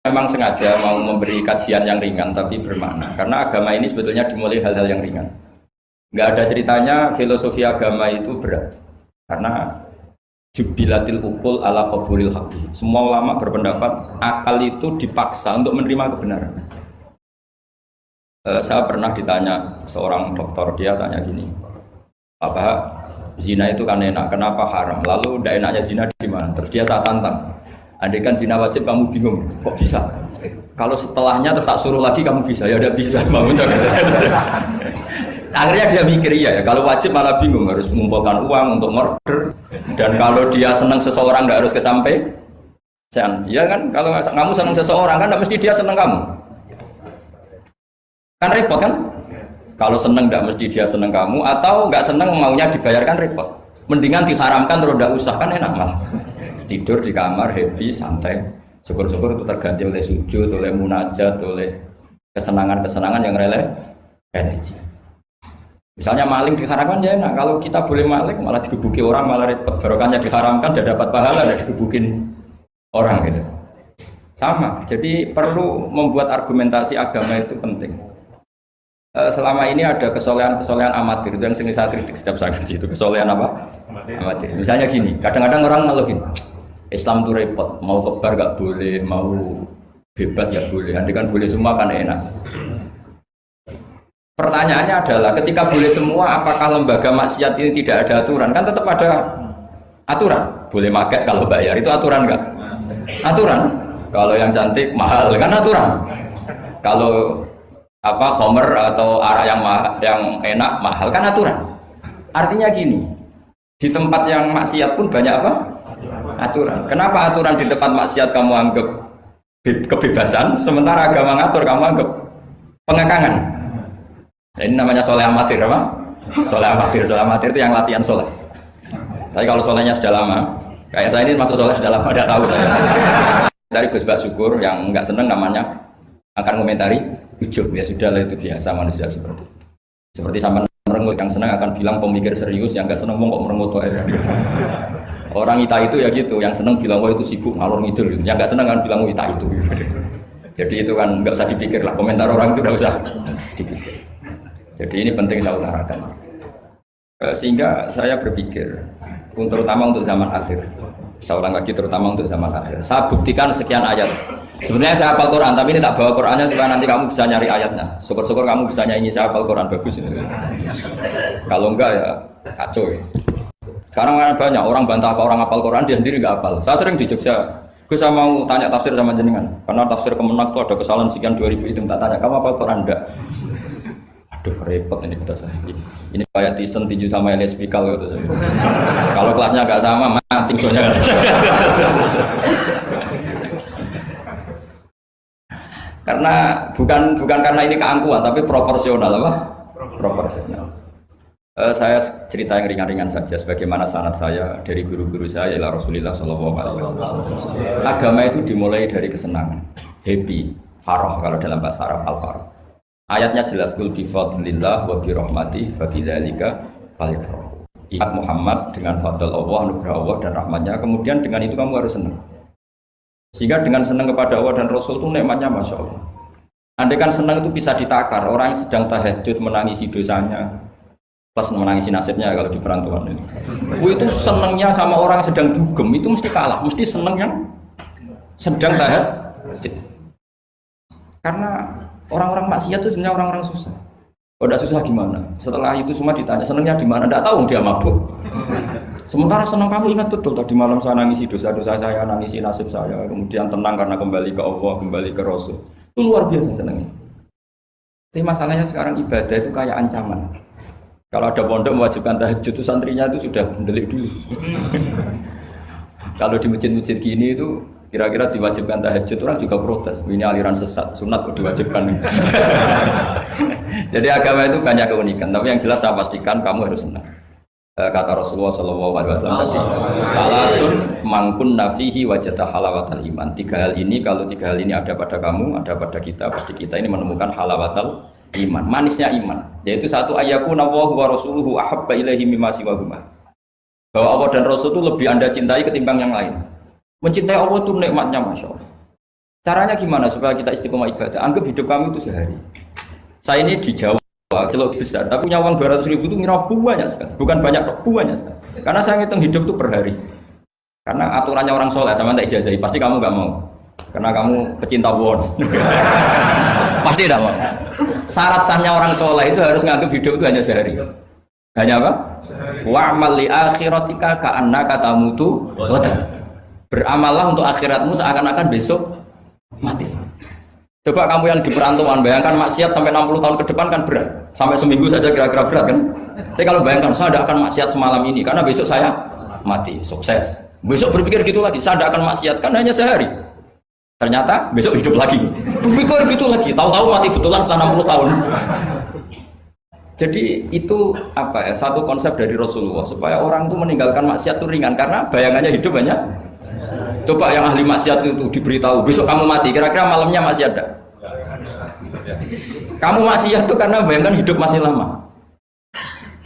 memang sengaja mau memberi kajian yang ringan tapi bermakna. Karena agama ini sebetulnya dimulai hal-hal yang ringan. Nggak ada ceritanya filosofi agama itu berat. Karena jubilatil ukul ala qabulil haqqi. Semua ulama berpendapat akal itu dipaksa untuk menerima kebenaran. Saya pernah ditanya seorang dokter, dia tanya gini, apa zina itu kan enak, kenapa haram? Lalu tidak enaknya zina di mana? Terus dia saya tantang, andai kan zina wajib kamu bingung, kok bisa? Kalau setelahnya terus tak suruh lagi kamu bisa, ya udah bisa bangun. Akhirnya dia mikir ya, kalau wajib malah bingung, harus mengumpulkan uang untuk murder. Dan kalau dia senang seseorang nggak harus kesampaian, ya kan? Kalau kamu senang seseorang kan nggak mesti dia senang kamu. Kan repot kan? Kalau seneng tidak mesti dia seneng kamu, atau nggak seneng maunya dibayarkan repot. Mendingan diharamkan terus tidak usah, kan enak malah. Tidur di kamar happy santai. Syukur-syukur itu terganti oleh sujud, oleh munajat, oleh kesenangan-kesenangan yang religi. Misalnya maling diharamkan ya enak. Kalau kita boleh maling malah digebuki orang malah repot. Barokahnya diharamkan tidak dapat pahala, tidak digebukin orang gitu. Sama. Jadi perlu membuat argumentasi agama itu penting. Selama ini ada kesolehan-kesolehan amatir itu yang sering saya kritik setiap saya ngaji itu kesolehan apa? Amatir. Misalnya gini, kadang-kadang orang malah gini, Islam itu repot, mau kebar gak boleh, mau bebas gak boleh, nanti kan boleh semua kan enak. Pertanyaannya adalah ketika boleh semua, apakah lembaga maksiat ini tidak ada aturan? Kan tetap ada aturan, boleh pakai kalau bayar, itu aturan enggak? Aturan. Kalau yang cantik mahal kan aturan. Kalau apa khomer atau arak yang enak mahal kan aturan. Artinya gini, di tempat yang maksiat pun banyak apa? Aturan. Kenapa aturan di tempat maksiat kamu anggap kebebasan, sementara agama ngatur kamu anggap pengekangan? Ini namanya soleh amatir apa? Soleh amatir itu yang latihan soleh. Tapi kalau solehnya sudah lama, kayak saya ini masuk soleh sudah lama, tidak tahu saya. Dari Gus Bak Syukur yang nggak seneng namanya akan komentari ujub, ya sudah lah, itu biasa manusia seperti itu. Seperti sampai merengut, yang senang akan bilang pemikir serius, yang nggak senang mau kok merengut orang ita itu ya gitu, yang senang bilang wah itu sibuk ngalor ngidul, yang nggak senang kan bilang wah ita itu. Jadi itu kan nggak usah dipikir lah, komentar orang itu nggak usah dipikir. Jadi ini penting saya utarakan. Sehingga saya berpikir, terutama untuk zaman akhir, saya ulang lagi terutama untuk zaman akhir, saya buktikan sekian ayat. Sebenarnya saya hafal Quran, tapi ini tak bawa Qurannya supaya nanti kamu bisa nyari ayatnya. Syukur-syukur kamu bisa nyanyi saya hafal Quran, bagus ini. Kalau enggak ya kacau ya. Sekarang kan banyak orang bantah apa orang hafal Quran, dia sendiri enggak hafal. Saya sering di Jogja, saya mau tanya tafsir sama jenengan, karena tafsir Kemenak itu ada kesalahan sekian 2000 itu, tak tanya, kamu hafal Quran enggak? Aduh repot ini kita saya. Ini kayak Tyson tinju sama Elias Pikal gitu. Kalau kelasnya enggak sama, mati soalnya. Karena bukan karena ini keangkuhan, tapi proporsional apa? Proporsional. Saya cerita yang ringan-ringan saja, sebagaimana sanad saya dari guru-guru saya ila Rasulullah SAW. Agama itu dimulai dari kesenangan, happy, farah kalau dalam bahasa Arab al-farah. Ayatnya jelas, kul bi fadlillah wa bi rahmati fa bidzalika falyafrahu. Ingat Muhammad dengan fadl Allah, anugerah Allah dan rahmatnya, kemudian dengan itu kamu harus senang. Sehingga dengan senang kepada Allah dan Rasul itu nikmatnya Masya Allah. Andai kan senang itu bisa ditakar, orang yang sedang tahajud menangisi dosanya plus menangisi nasibnya kalau di perantauan itu. Itu senangnya sama orang yang sedang dugem itu mesti kalah, mesti senang yang sedang tahajud. Karena orang-orang maksiat itu sebenarnya orang-orang susah. Kalau tidak susah gimana? Setelah itu semua ditanya senangnya di mana? Tidak tahu, dia mabuk. Sementara senang kamu ingat betul tadi malam saya nangisi dosa-dosa saya, nangisi nasib saya, kemudian tenang karena kembali ke Allah, kembali ke Rasul. Itu luar biasa senangnya. Tapi masalahnya sekarang ibadah itu kayak ancaman. Kalau ada pondok mewajibkan tahajud itu santrinya itu sudah mendelik dulu. Kalau di masjid-masjid gini itu kira-kira diwajibkan tahajud orang juga protes. Ini aliran sesat, sunat kok diwajibkan. Jadi agama itu banyak keunikan, tapi yang jelas saya pastikan kamu harus senang. Kata Rasulullah SAW tadi, salasun mangkun nafihi wajata halawatal iman. Tiga hal ini, kalau tiga hal ini ada pada kamu, ada pada kita, pasti kita ini menemukan halawatal iman, manisnya iman. Yaitu satu, ayakuna Allahu wa rasuluhu ahabba ilaihi mimma siwahuma. Bahwa Allah dan Rasul itu lebih Anda cintai ketimbang yang lain. Mencintai Allah itu nikmatnya Masya Allah. Caranya gimana supaya kita istiqomah ibadah? Anggap hidup kamu itu sehari. Saya ini di Jawa, Celok besar, tapi punya uang 200.000 itu ngira banyak sekali. Bukan banyak, banyak sekali. Karena saya ngitung hidup itu per hari. Karena aturannya orang soleh, sama tak ijazahi, pasti kamu gak mau. Karena kamu pecinta won. Pasti tidak mau. Syarat sahnya orang soleh itu harus nganggap hidup itu hanya sehari. Hanya apa? Wa'amal li akhiratika ka'annaka tamutu ghadan. Beramallah untuk akhiratmu seakan-akan besok mati. Coba kamu yang di perantauan, bayangkan maksiat sampai 60 tahun ke depan kan berat. Sampai seminggu saja kira-kira berat kan? Tapi kalau bayangkan saya tidak akan maksiat semalam ini karena besok saya mati, sukses. Besok berpikir gitu lagi, saya tidak akan maksiat kan hanya sehari. Ternyata besok hidup lagi. Berpikir gitu lagi, tahu-tahu mati betulan setelah 60 tahun. Jadi itu apa ya? Satu konsep dari Rasulullah supaya orang itu meninggalkan maksiat itu ringan karena bayangannya hidup banyak. Coba yang ahli maksiat itu diberitahu besok kamu mati, kira-kira malamnya masih ada. Kamu maksiat itu karena bayangkan hidup masih lama.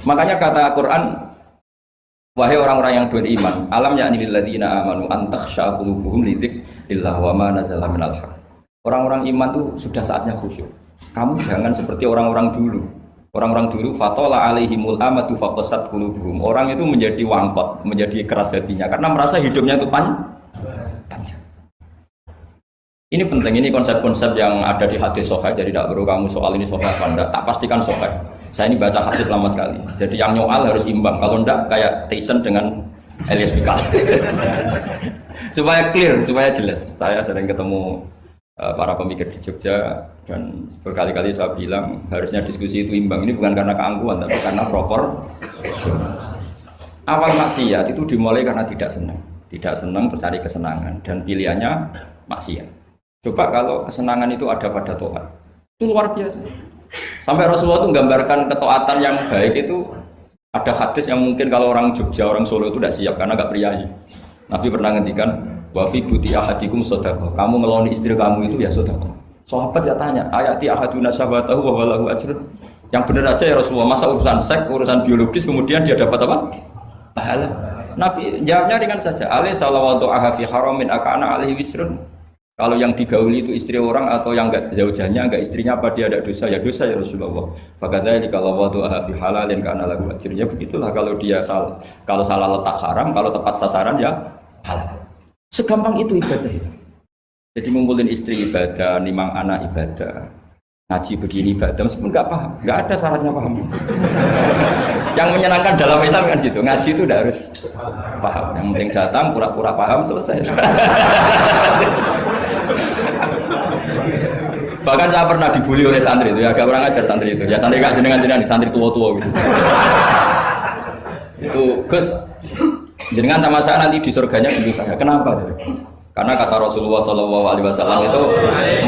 Makanya kata Quran, wahai orang-orang yang beriman, alam ya'ni lil ladzina amanu an takhsha qulubuhum li dzikrillah wa ma nazala minal haq. Orang-orang iman itu sudah saatnya khusyuk. Kamu jangan seperti orang-orang dulu. Orang-orang dulu fatola alaihimul amatu faqasat qulubuhum. Orang itu menjadi wangkot, menjadi keras hatinya karena merasa hidupnya itu panjang. Ini penting, ini konsep-konsep yang ada di hadis sahih. Jadi tidak perlu kamu soal ini sahih apa enggak, tak pastikan sahih. Saya ini baca hadis lama sekali. Jadi yang nyoal harus imbang. Kalau enggak kayak Tyson dengan Elias Pikal. Supaya clear, supaya jelas. Saya sering ketemu para pemikir di Jogja dan berkali-kali saya bilang harusnya diskusi itu imbang. Ini bukan karena keangkuhan tapi karena proper. Awal maksiat itu dimulai karena tidak senang terus cari kesenangan dan pilihannya maksiat. Coba kalau kesenangan itu ada pada Tuhan, itu luar biasa. Sampai Rasulullah itu menggambarkan ketaatan yang baik itu ada hadis yang mungkin kalau orang Jogja, orang Solo itu tidak siap karena nggak priayi. Nabi pernah ngendikan wa fi buti ahadikum sedekah. Kamu ngeloni istri kamu itu ya sedekah. Sahabat ya tanya, ayati ahaduna syahwatahu wa walahu ajrun. Yang benar aja ya Rasulullah, masa urusan seks, urusan biologis kemudian dia dapat apa? Pahala. Nabi jawabnya ringan saja. Alai salawatu aha fi haramin akana alaihi wisrun. Kalau yang digauli itu istri orang atau yang enggak zaujahnya, enggak istrinya, apa dia ada dosa? Ya dosa ya Rasulullah. Fakadzalika kalau waktu fi halalin kana lahu ajrun. Ya begitulah kalau dia kalau salah letak haram, kalau tepat sasaran ya halal. Segampang itu ibadah. Jadi ngumpulin istri ibadah, nimang anak ibadah, ngaji begini ibadah, meskipun enggak paham, enggak ada syaratnya paham. Yang menyenangkan dalam Islam kan gitu, ngaji itu udah harus paham. Yang penting datang pura-pura paham selesai. Bahkan saya pernah dibully oleh santri itu, ya agak kurang ajar santri itu. Ya santri kak jenengan santri tua-tua gitu. Itu Gus, jenengan sama saya nanti di surganya dulu saya. Kenapa? Karena kata Rasulullah SAW itu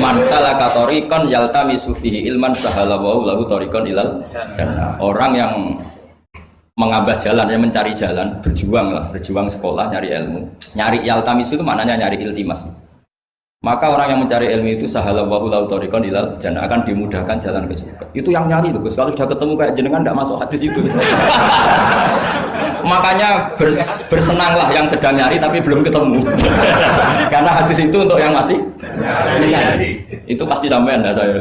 man salaka thariqan yaltamisu fihi ilman sahalallahu lahu thariqan ilal jannah. Orang yang mengambah jalan, yang mencari jalan, berjuang sekolah, nyari ilmu. Nyari yaltamisu itu maknanya nyari iltimas. Maka orang yang mencari ilmu itu sahalallahu lahu thariqan ilal jannah, akan dimudahkan jalan ke surga. Itu yang nyari tuh Gus. Kalau sudah ketemu kayak jenengan tidak masuk hadis itu. Makanya bersenanglah yang sedang nyari tapi belum ketemu. Karena hadis itu untuk yang masih nyari. Itu pasti sampean enggak saya.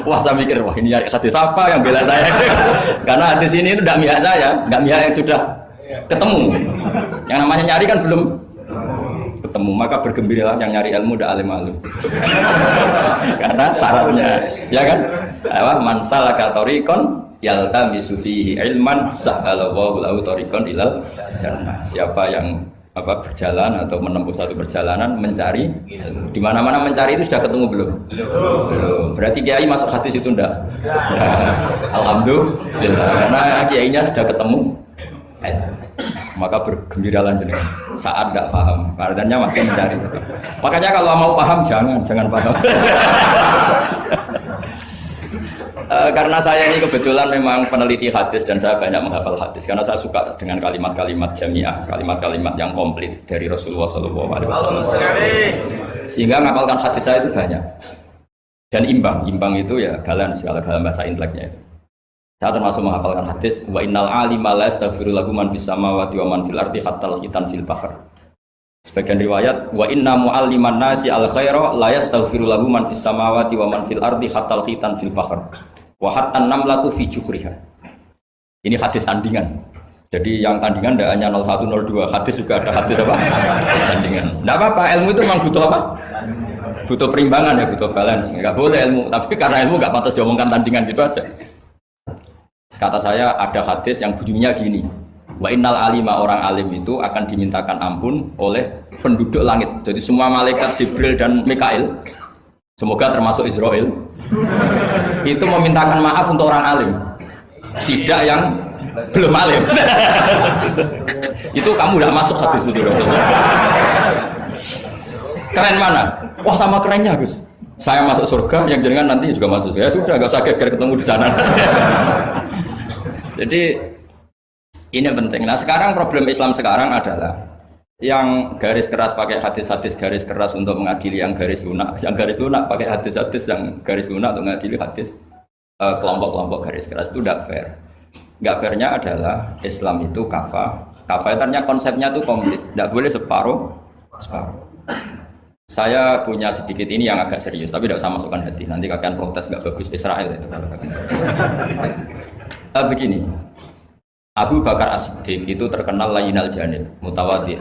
Wah saya mikir, wah ini hadis apa yang bela saya. Karena hadis ini itu tidak mihak saya, tidak mihak yang sudah ketemu. Yang namanya nyari kan belum ketemu, maka bergembiralah yang nyari ilmu udah alim-alim. Karena syaratnya, ya kan? Man salaka thariqan yaltamisu fihi ilman sahalallahu lahu thariqan ilal jannah. Siapa yang berjalan atau menempuh satu perjalanan mencari ilmu. Di mana-mana mencari itu sudah ketemu belum? Belum. Berarti kiai masuk hadis itu enggak? Alhamdulillah. Karena kiainya sudah ketemu. Maka bergembiralah jenengan saat enggak paham, artinya masih mencari. Makanya kalau mau paham jangan paham. Karena saya ini kebetulan memang peneliti hadis dan saya banyak menghafal hadis karena saya suka dengan kalimat-kalimat jamiah, kalimat-kalimat yang komplit dari Rasulullah SAW. Sehingga menghafalkan hadis saya itu banyak dan imbang itu ya balance kalau dalam bahasa inteleknya itu. Saya termasuk menghafalkan hadis wa innal alima la yastaghfiru lahu man fis samawati wa man fil ardi hatta al khitan fil bahr. Sebagian riwayat wa inna mu'alliman nasi al khaira la yastaghfiru lahu man fis samawati wa man fil ardi hatta khitan fil bahr wa hatta namlatu fi juhriha. Ini hadis tandingan. Jadi yang tandingan tidak hanya 0102, hadis juga ada hadis apa? Tandingan. Tidak apa-apa, ilmu itu memang butuh apa? Butuh perimbangan ya, butuh balance. Enggak boleh ilmu, tapi karena ilmu enggak pantas diomongkan tandingan gitu aja. Kata saya ada hadis yang bunyinya gini. Wa innal alima, orang alim itu akan dimintakan ampun oleh penduduk langit. Jadi semua malaikat Jibril dan Mikail, semoga termasuk Israel, itu memintakan maaf untuk orang alim. Tidak yang belum alim. Itu kamu udah masuk hadis itu. Keren mana? Wah sama kerennya Gus. Saya masuk surga, yang jenengan nanti juga masuk. Ya sudah, nggak usah geger ketemu di sana. Jadi ini penting. Nah sekarang problem Islam sekarang adalah yang garis keras pakai hadis-hadis garis keras untuk mengadili yang garis lunak, yang garis lunak pakai hadis-hadis yang garis lunak untuk mengadili hadis kelompok-kelompok garis keras itu tidak fair. Nggak fairnya adalah Islam itu kafah itu ternyata konsepnya itu komplit, tidak boleh separuh. Saya punya sedikit ini yang agak serius, tapi tidak usah masukkan hati. Nanti akan protes nggak bagus Israel itu. Begini, Abu Bakar As-Siddiq itu terkenal layinal janib, mutawadi,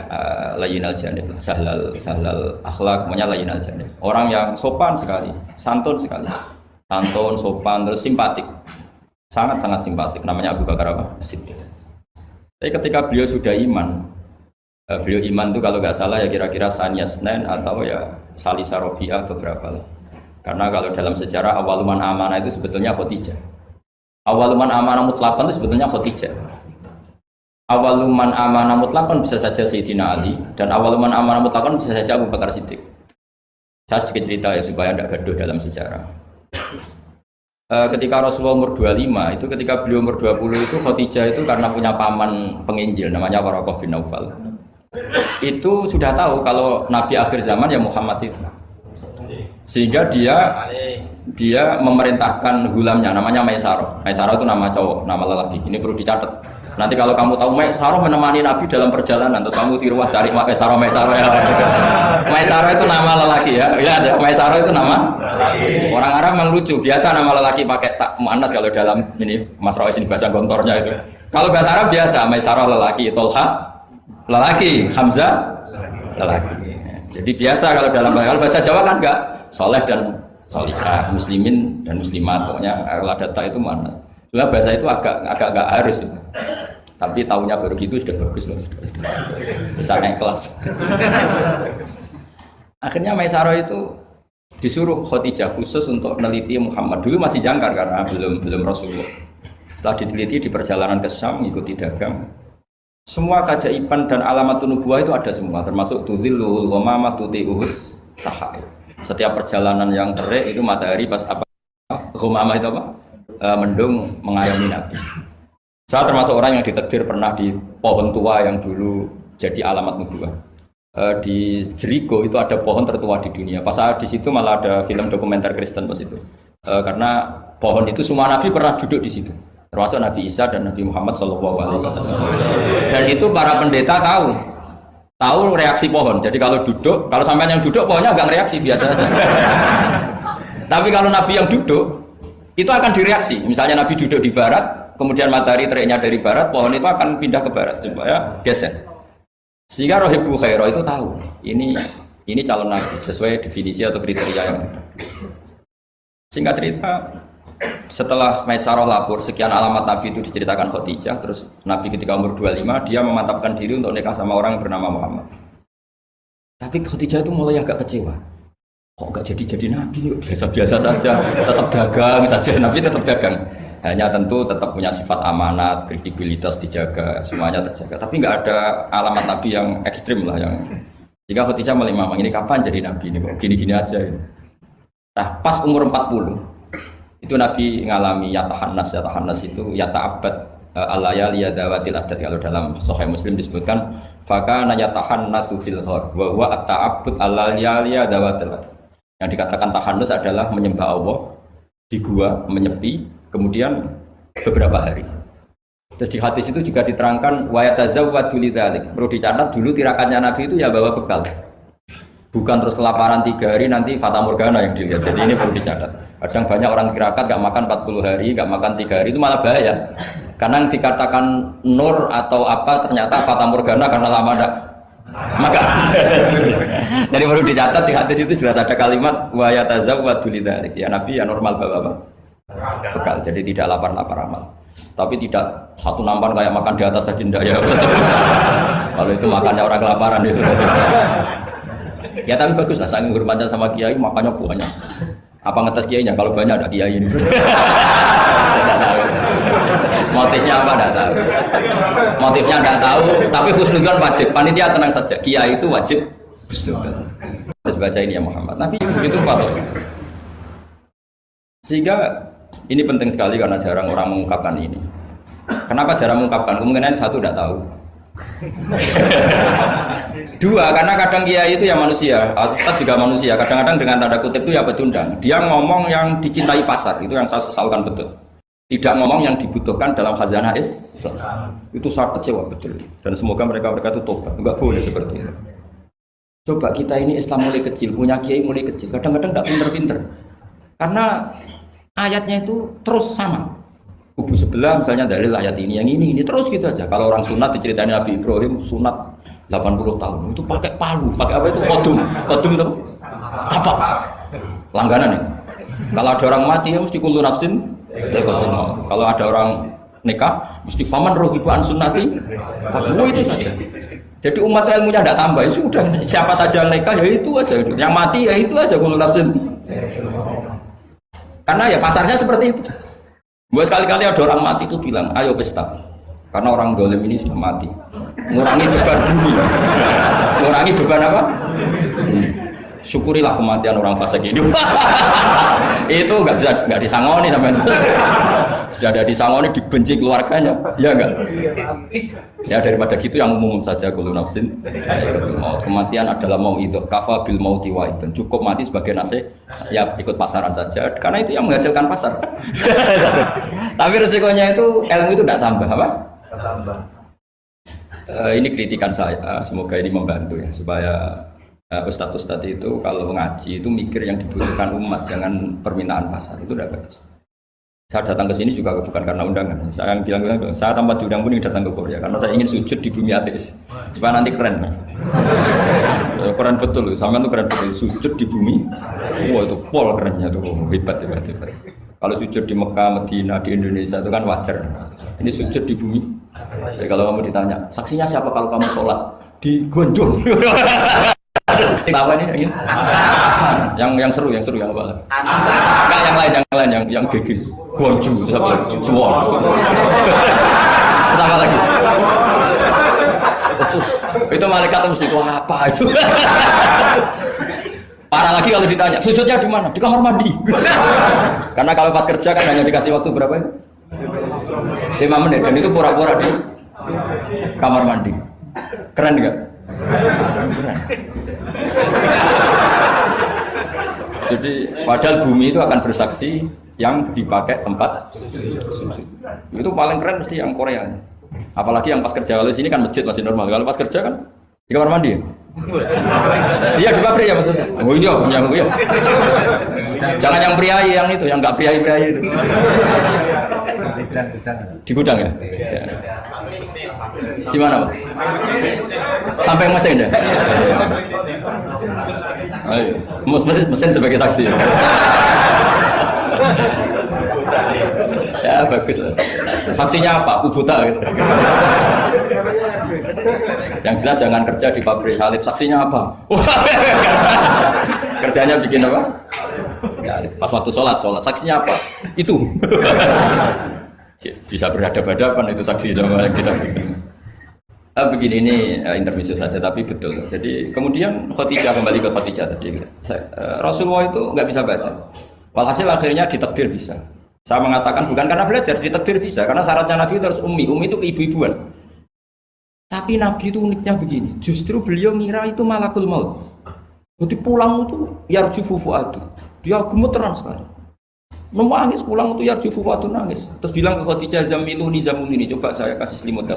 layinal janib, sahlal akhlak, namanya layinal janib. Orang yang sopan sekali, santun sekali, santun, sopan, terus simpatik, sangat-sangat simpatik. Namanya Abu Bakar apa? As-Siddiq. Tapi ketika beliau sudah iman, beliau iman itu kalau nggak salah ya kira-kira Saniyah Snen atau ya Salisa Robi'ah atau berapa lah. Karena kalau dalam sejarah awaluman amanah itu sebetulnya Khadijah. Awaluman amanah mutlaqan itu sebetulnya Khadijah. Awaluman amanah mutlaqan bisa saja Sayyidina Ali, dan awaluman amanah mutlaqan bisa saja Abu Bakar Siddiq. Saya sedikit cerita ya supaya tidak gaduh dalam sejarah. Ketika Rasulullah umur 25 itu, ketika beliau umur 20 itu Khadijah itu karena punya paman penginjil namanya Waraqah bin Naufal. Itu sudah tahu kalau Nabi akhir zaman ya Muhammad itu. Sehingga dia memerintahkan hulamnya namanya Maisarah. Maisarah itu nama cowok, nama lelaki. Ini perlu dicatat. Nanti kalau kamu tahu Maisarah menemani Nabi dalam perjalanan, terus kamu tiruah cari Maisarah ya. Maisarah itu nama lelaki ya. Ya, Maisarah itu nama. Orang Arab memang lucu. Biasa nama lelaki pakai tak muannas kalau dalam ini Mas Rawis ini bahasa gontornya itu. Kalau bahasa Arab biasa Maisarah lelaki, Tolha lelaki, Hamzah lelaki. Jadi biasa kalau dalam bahasa Jawa kan enggak soleh dan solihah, muslimin dan muslimat, pokoknya kalau ada tak itu muannas. Sebenarnya bahasa itu agak harus itu. Tapi tahunya baru gitu sudah bagus loh. Bisa naik kelas. Akhirnya Maisarah itu disuruh Khadijah khusus untuk meneliti Muhammad. Dulu masih jangkar karena belum Rasulullah. Setelah diteliti di perjalanan ke Syam, mengikuti dagang. Semua keajaiban dan alamat nubuwah itu ada semua, termasuk tudzilul ghamamah tuti'uhus sahai. Setiap perjalanan yang terik itu matahari pas apa? Ghamamah itu apa? Mendung mengayomi Nabi. Saya termasuk orang yang ditakdir pernah di pohon tua yang dulu jadi alamat nubuwah. Di Jericho itu ada pohon tertua di dunia. Pas saya di situ malah ada film dokumenter Kristen pas itu. Karena pohon itu semua Nabi pernah duduk di situ. Termasuk Nabi Isa dan Nabi Muhammad SAW. Dan itu para pendeta tahu reaksi pohon. Jadi kalau duduk, kalau sampai yang duduk pohonnya nggak reaksi biasa aja. Tapi kalau Nabi yang duduk itu akan direaksi. Misalnya Nabi duduk di barat, kemudian matahari teriknya dari barat, pohon itu akan pindah ke barat supaya geser. Sehingga Rohibu Khairah itu tahu ini calon Nabi sesuai definisi atau kriteria yang ada. Singkat cerita, setelah Maisarah lapor sekian alamat Nabi itu diceritakan Khadijah, terus Nabi ketika umur 25 dia memantapkan diri untuk nikah sama orang bernama Muhammad. Tapi Khadijah itu mulai agak kecewa. Kok nggak jadi Nabi? Biasa-biasa saja, tetap dagang saja. Nabi tetap dagang. Hanya tentu tetap punya sifat amanat, kredibilitas dijaga, semuanya terjaga. Tapi nggak ada alamat Nabi yang ekstrim lah yang. Jika Khadijah mulai memang ini kapan jadi Nabi ini kok gini-gini aja. Nah pas umur 40 itu Nabi ngalami yatahannas itu yata'abbad al-layali yadawatil adat. Kalau dalam Sahih Muslim disebutkan fakana yatahannasu fil ghar wa huwa at-ta'abbud al-layali yadawatil adat. Yang dikatakan tahannus adalah menyembah Allah di gua, menyepi kemudian beberapa hari. Terus di hadis itu juga diterangkan wa yatazawwadu lidzalik. Perlu dicatat dulu tirakannya Nabi itu ya bawa bekal. Bukan terus kelaparan 3 hari nanti fata morgana yang dilihat. Jadi ini perlu dicatat. Kadang banyak orang tirakat gak makan 40 hari, gak makan 3 hari itu malah bahaya. Karena yang dikatakan nur atau apa ternyata fata morgana karena lama ndak makan. Jadi perlu dicatat di hadis itu jelas ada kalimat wa yatazawwadu lidzalik. Ya Nabi ya normal bawa apa? Bekal. Jadi tidak lapar-lapar amal. Tapi tidak satu nampan kayak makan di atas tadi ndak ya. Kalau itu makannya orang kelaparan itu. Ya tapi bagus lah, saking hormatnya sama kiai makanya banyak. Apa ngetes kiainya? Kalau banyak ada kiai ini. Motifnya apa enggak tahu. Motifnya enggak tahu, tapi husnudzon wajib. Panitia tenang saja, kiai itu wajib husnudzon. Harus baca ini ya Muhammad. Nabi begitu fatwa. Sehingga ini penting sekali karena jarang orang mengungkapkan ini. Kenapa jarang mengungkapkan? Kemungkinan satu enggak tahu. Dua, karena kadang kiai itu ya manusia, Ustaz juga manusia. Kadang-kadang dengan tanda kutip itu ya pecundang. Dia ngomong yang dicintai pasar, itu yang saya sesalkan betul. Tidak ngomong yang dibutuhkan dalam khazanah Islam. Itu saya kecewa betul. Dan semoga mereka itu tobat. Enggak boleh seperti itu. Coba kita ini Islam mulai kecil, punya kiai mulai kecil. Kadang-kadang tidak pinter-pinter. Karena ayatnya itu terus sama. Kubu sebelah misalnya dalil ayat ini, yang ini terus gitu aja. Kalau orang sunat diceritain Nabi Ibrahim sunat 80 tahun itu pakai palu, pakai apa itu kodum itu apa? Langganan ya. Kalau ada orang mati ya mesti kullu nafsin dha'iqatul. Kalau ada orang nikah mesti faman rohibu an sunnati. Itu saja. Jadi umat ilmunya tidak tambah, ya sudah siapa saja yang nikah ya itu aja, yang mati ya itu aja kullu nafsin. Karena ya pasarnya seperti itu. Buat sekali-kali ada orang mati itu bilang, ayo pesta. Karena orang dolim ini sudah mati. Ngurangi beban bumi. Ngurangi beban apa? Syukurilah kematian orang fasik ini. Itu nggak disangoni sampai itu. Sudah ada disangoni, dibenci keluarganya, ya enggak? Ya daripada gitu yang umum saja kullu nafsin maut. Kematian adalah mau itu kafa bil mauti wa itu. Cukup mati sebagai nasib, ya ikut pasaran saja. Karena itu yang menghasilkan pasar. Tapi resikonya itu ilmu itu tidak tambah apa? Tambah. Ini kritikan saya. Semoga ini membantu ya supaya ustadz-ustadz itu kalau ngaji itu mikir yang dibutuhkan umat, jangan permintaan pasar. Itu udah bagus. Saya datang ke sini juga bukan karena undangan. Saya bilang saya tanpa diundang pun datang ke Korea karena saya ingin sujud di bumi ateis supaya nanti keren. Keren betul, sampean tuh keren betul sujud di bumi. Wah itu pol kerennya tuh hebat. Kalau sujud di Mekah, Medina, di Indonesia itu kan wajar. Ini sujud di bumi. Jadi kalau kamu ditanya, saksinya siapa kalau kamu sholat di Gonjong? Tahu ini yang ini? Asan. Yang seru yang apa? Enggak yang lain yang gigi. Gonju itu apa? Semua. Sama lagi. Itu malaikat mesti itu apa itu? Parah lagi kalau ditanya, sujudnya di mana? Di kamar mandi. Karena kalau pas kerja kan hanya dikasih waktu berapa ya? 5 menit dan itu pura-pura di kamar mandi. Keren enggak? Keren. Jadi padahal bumi itu akan bersaksi yang dipakai tempat sujud. Itu paling keren mesti yang Korea. Apalagi yang pas kerja, kalau sini kan masjid masih normal. Kalau pas kerja kan di kamar mandi. Iya di pabrik ya maksudnya. Oh iya, ya. Jangan yang priai yang itu, yang enggak priai itu. Di gudang ya? Ya. Di mana Pak? Sampai mesin ya? Ayo, mesin sebagai saksi. Ya bagus lah. Saksinya apa? Ubuta gitu. Yang jelas jangan kerja di pabrik salib. Saksinya apa? Kerjanya bikin apa? Ya, pas waktu sholat. Saksinya apa? Itu. Bisa berhadapan-hadapan itu saksi sama yang disaksikan. Begini ini intermezzo saja tapi betul. Jadi kemudian Khadijah kembali ke Khadijah tadi. Rasulullah itu nggak bisa baca. Walhasil akhirnya ditakdir bisa. Saya mengatakan bukan karena belajar, ditakdir bisa. Karena syaratnya Nabi itu harus ummi itu keibu-ibuan. Tapi Nabi itu uniknya begini. Justru beliau ngira itu malakul maut. Jadi pulang itu yarjufu fuadu. Dia gemeteran sekali. Nangis pulang itu ya waktu nangis. Terus bilang ke Khadijah zamiluni zamiluni, coba saya kasih selimut.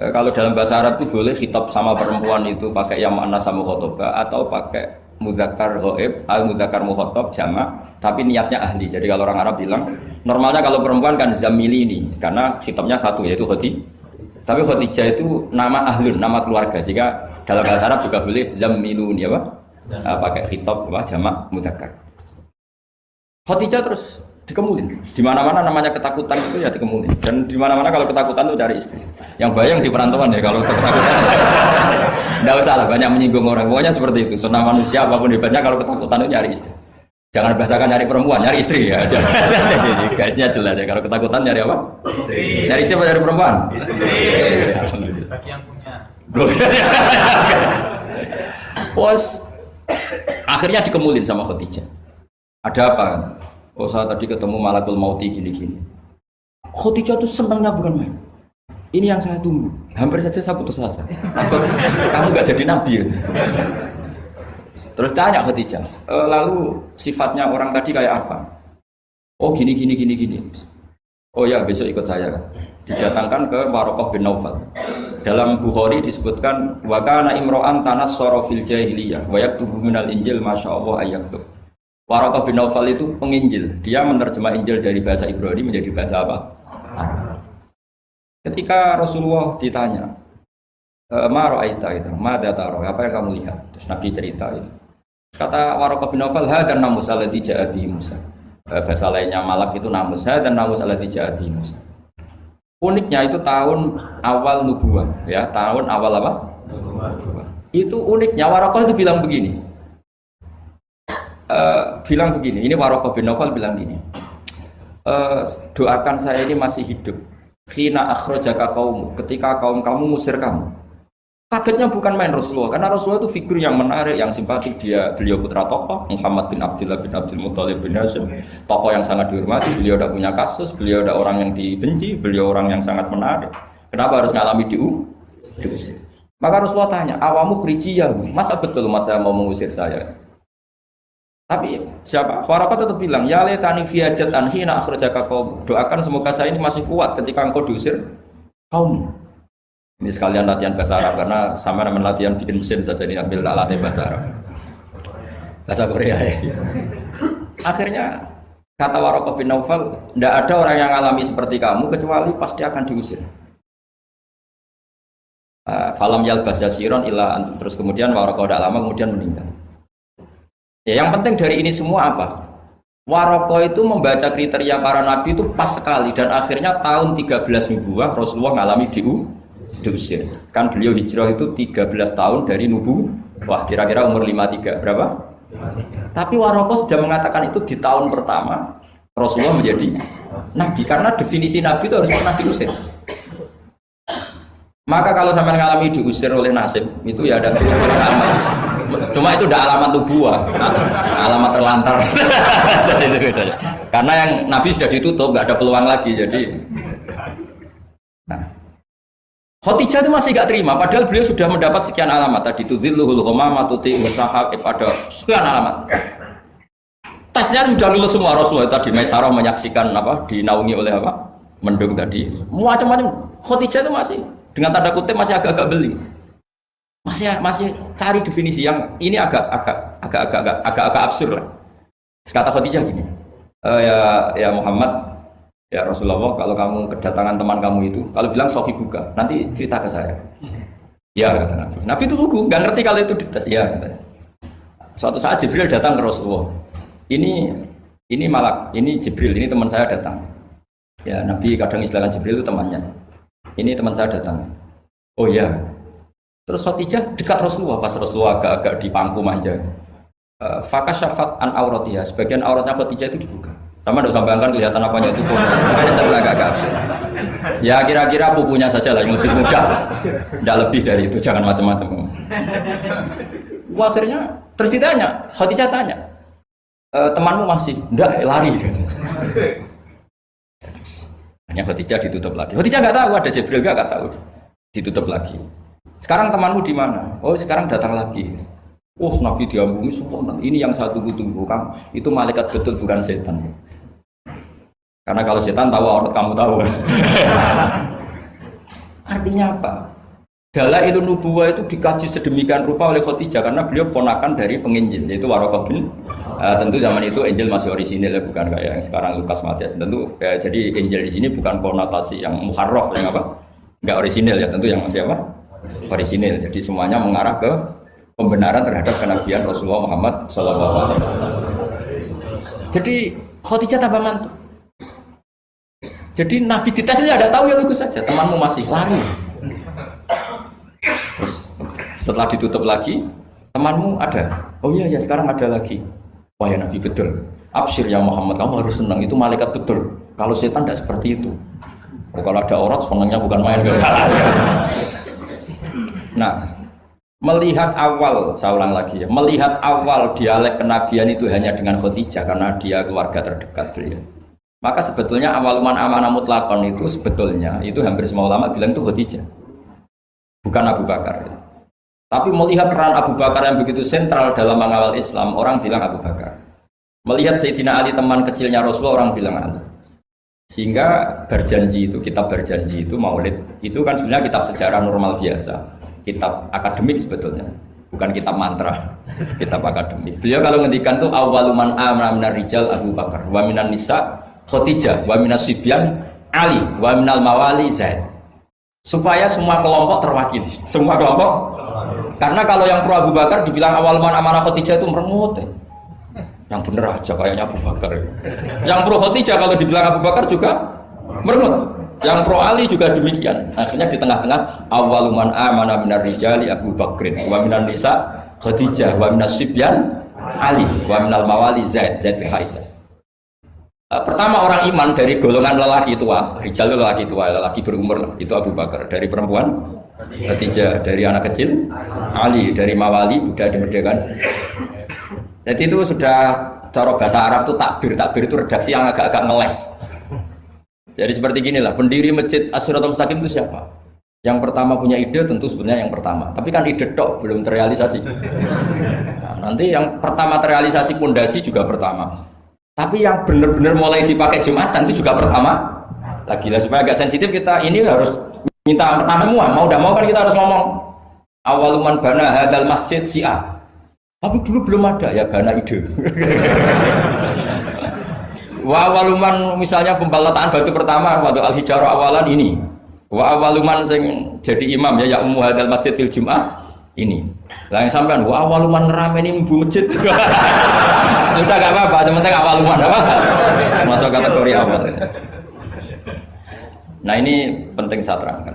Kalau dalam bahasa Arab itu boleh khitab sama perempuan itu pakai yang makna sama khotobah atau pakai mudzakkar ghaib al mudzakkar mukhatab jamak tapi niatnya ahli. Jadi kalau orang Arab bilang normalnya kalau perempuan kan zamilini karena khitabnya satu yaitu Khadijah. Tapi Khadijah itu nama ahlun, nama keluarga. Sehingga dalam bahasa Arab juga boleh zamiluni apa? Pakai khitab apa jamak mudzakkar. Khadijah terus dikemulin. Di mana-mana namanya ketakutan itu ya dikemulin. Dan di mana-mana kalau ketakutan itu cari istri. Yang bayang di perantauan ya kalau ketakutan. Enggak usah lah banyak menyinggung orang. Pokoknya seperti itu. Sunnah manusia apapun hebatnya kalau ketakutan itu nyari istri. Jangan bahasakan nyari perempuan, nyari istri ya. Garisnya jelas ya. Kalau ketakutan nyari apa? Istri. Nyari istri apa nyari perempuan? Istri. Alhamdulillah. Bagi yang punya. Bos akhirnya dikemulin sama Khadijah. Ada apa? Oh saya tadi ketemu malakul mauti gini-gini. Khadijah tuh senangnya bukan main. Ini yang saya tunggu. Hampir saja saya putus asa. Kamu nggak jadi nabi. Terus tanya Khadijah, lalu sifatnya orang tadi kayak apa? Oh gini. Oh ya besok ikut saya kan. Didatangkan ke Waraqah bin Naufal. Dalam Bukhari disebutkan wa kana imro'an tanassara fil jahiliyah wa yaktubu minal injil masyaallah ayaktub. Waraqah bin Naufal itu penginjil. Dia menerjemah Injil dari bahasa Ibrani menjadi bahasa apa? Arab. Ketika Rasulullah ditanya, "Ma ra'aita itu? Madza tara? Apa yang kamu lihat?" Terus Nabi cerita itu. Kata Waraqah bin Naufal, "Hadan namus alladzi ja'a bihi Musa." Bahasa lainnya malak itu namus, hadan namus alladzi ja'a bihi Musa. Uniknya itu tahun awal nubuwah, ya, tahun awal apa? Nubuwah. Itu uniknya Waraqah itu bilang begini. Ini Waraqah bin Naufal bilang gini, doakan saya ini masih hidup. Khina akhrajaka qaum, ketika kaum kamu ngusir kamu. Kagetnya bukan main Rasulullah, karena Rasulullah itu figur yang menarik, yang simpatik. Beliau putra tokoh Muhammad bin Abdullah bin Abdul Muthalib bin Hashim, tokoh yang sangat dihormati. Beliau udah punya kasus, beliau udah orang yang dibenci, beliau orang yang sangat menarik. Kenapa harus ngalami diusir? Maka Rasulullah tanya, awamu khrijiyah, masa betul umat saya mau mengusir saya? Tapi siapa? Waraqah tetap bilang, ya laitani fi hajat anhina akhrajaka qaum. Doakan semoga saya ini masih kuat ketika engkau diusir kaum. Ini sekalian latihan bahasa Arab karena sama dengan latihan bikin mesin saja ini ambil latih bahasa Arab. Bahasa Korea ya. Akhirnya kata Waraqah bin Naufal, tidak ada orang yang alami seperti kamu kecuali pasti akan diusir. Falam yalbas yasiron illa antum. Terus kemudian Waraqah tidak lama kemudian meninggal. Ya, yang penting dari ini semua apa? Waraqah itu membaca kriteria para nabi itu pas sekali dan akhirnya tahun 13 nubuwah Rasulullah ngalami diusir. Kan beliau hijrah itu 13 tahun dari nubuwah, kira-kira umur 53 berapa? 53. Tapi Waraqah sudah mengatakan itu di tahun pertama Rasulullah menjadi nabi karena definisi nabi itu harus pernah diusir. Maka kalau sampai ngalami diusir oleh nasib itu ya ada alamat. Cuma itu udah alamat nubuwah, alamat terlantar. Jadi itu bedanya. Karena yang nabi sudah ditutup, nggak ada peluang lagi. Jadi, nah, Khadijah itu masih nggak terima. Padahal beliau sudah mendapat sekian alamat tadi. Tudzilluhul ghamamah tuti wasahab ada sekian alamat. Tesnya sudah lulus semua. Rasulullah tadi Maisarah menyaksikan apa? Dinaungi oleh apa? Mendung tadi. Macam-macam. Khadijah itu masih dengan tanda kutip masih agak-agak beli. Masih cari definisi yang ini agak absurd lah. Kata Khadijah gini, ya Muhammad, ya Rasulullah, kalau kamu kedatangan teman kamu itu, kalau bilang sohi buka, nanti cerita ke saya. Ya kata Nabi. Nabi itu lugu, nggak ngerti kalau itu dites. Ya katanya. Suatu saat Jibril datang ke Rasulullah. Ini malak, ini Jibril, ini teman saya datang. Ya Nabi kadang istilahkan Jibril itu temannya. Ini teman saya datang. Oh ya. Terus Khadijah dekat Rasulullah, pas Rasulullah agak-agak di pangku manja. Fakasyafat an auratiha, sebagian auratnya Khadijah itu dibuka. Sama tidak usah bayangkan kelihatan apanya itu pun. Agak-agak absurd. Ya kira-kira pupunya saja lah yang lebih mudah. Tidak lebih dari itu, jangan macam-macam. Akhirnya terus ditanya, Khadijah tanya, temanmu masih? Tidak, lari. Hanya Khadijah ditutup lagi. Khadijah nggak tahu, ada Jibril nggak tahu. Ditutup lagi. Sekarang temanmu di mana? Oh sekarang datang lagi. Oh, Nabi diambungi sempurna. Ini yang saya tunggu-tunggu, Kang. Itu malaikat betul, bukan setan. Karena kalau setan tahu aurat kamu tahu kan. Artinya apa? Dalailun nubuwah itu dikaji sedemikian rupa oleh Khadijah karena beliau ponakan dari penginjil yaitu Waraqah bin tentu zaman itu Injil masih orisinil ya, bukan kayak yang sekarang Lukas Matius. Tentu jadi Injil di sini bukan konotasi yang muharraf yang apa? Enggak orisinil ya, tentu yang masih apa? Orisinil. Jadi semuanya mengarah ke pembenaran terhadap kenabian Rasulullah Muhammad SAW. Jadi Khadijah tambah mantap. Jadi Nabi dites saja ada tahu ya lugu saja. Temanmu masih lari. Terus setelah ditutup lagi, temanmu ada. Oh iya ya sekarang ada lagi. Wah ya Nabi betul. Absyir ya Muhammad, kamu harus senang. Itu malaikat betul. Kalau setan tidak seperti itu. Oh, kalau ada orang senangnya bukan main. Nah, melihat awal, saya ulang lagi ya, melihat awal dialek kenabian itu hanya dengan Khadijah karena dia keluarga terdekat beliau. Maka sebetulnya awal man amanah mutlakon itu sebetulnya itu hampir semua ulama bilang itu Khadijah, bukan Abu Bakar. Tapi melihat peran Abu Bakar yang begitu sentral dalam mengawal Islam, orang bilang Abu Bakar. Melihat Sayyidina Ali teman kecilnya Rasulullah, orang bilang Ali. Sehingga berjanji itu, kitab berjanji itu Maulid itu kan sebenarnya kitab sejarah normal biasa, kitab akademik sebetulnya, bukan kitab mantra, kitab akademik. Beliau kalau ngendikan tuh awaluman amana minar rijal Abu Bakar, wa minan nisa Khadijah, wa minas sibyan Ali, wa minal mawali Zaid. Supaya semua kelompok terwakili, semua kelompok. Karena kalau yang pro Abu Bakar dibilang awaluman amanah Khadijah itu merengut. Yang bener aja kayaknya Abu Bakar. Yang pro Khadijah kalau dibilang Abu Bakar juga merengut. Yang pro Ali juga demikian. Akhirnya di tengah-tengah awaluman amana minar rijali Abu Bakrin, wa minan nisa Khadijah, wa minas sibyan Ali, wa minal mawali Zaid bin Haisah. Pertama orang iman dari golongan lelaki tua, rijal lelaki tua, lelaki berumur itu Abu Bakar. Dari perempuan Khadijah, dari anak kecil Ali, dari mawali budak dimerdekakan. Jadi itu sudah cara bahasa Arab itu takbir itu redaksi yang agak-agak ngeles. Jadi seperti gini lah, pendiri masjid As-Siratal Mustaqim itu siapa? Yang pertama punya ide tentu sebenarnya yang pertama, tapi kan ide tok belum terrealisasi. Nah, nanti yang pertama terrealisasi pondasi juga pertama. Tapi yang benar-benar mulai dipakai Jumatan itu juga pertama. Lagi lah supaya agak sensitif kita ini harus minta pertama semua, mau udah mau kan kita harus ngomong awaluman bana hadal masjid si'a. Tapi dulu belum ada ya bana ide. Wa awaluman misalnya pembalataan batu pertama waktu al-hijarah awalan ini. Wa awaluman sing jadi imam ya ummu hadal masjid fil jum'ah ini. Lah yang sampean wa awaluman ngerameni mbu masjid. Sudah enggak apa-apa, yang penting awaluman apa? Masuk kategori awal. Nah ini penting saya terangkan.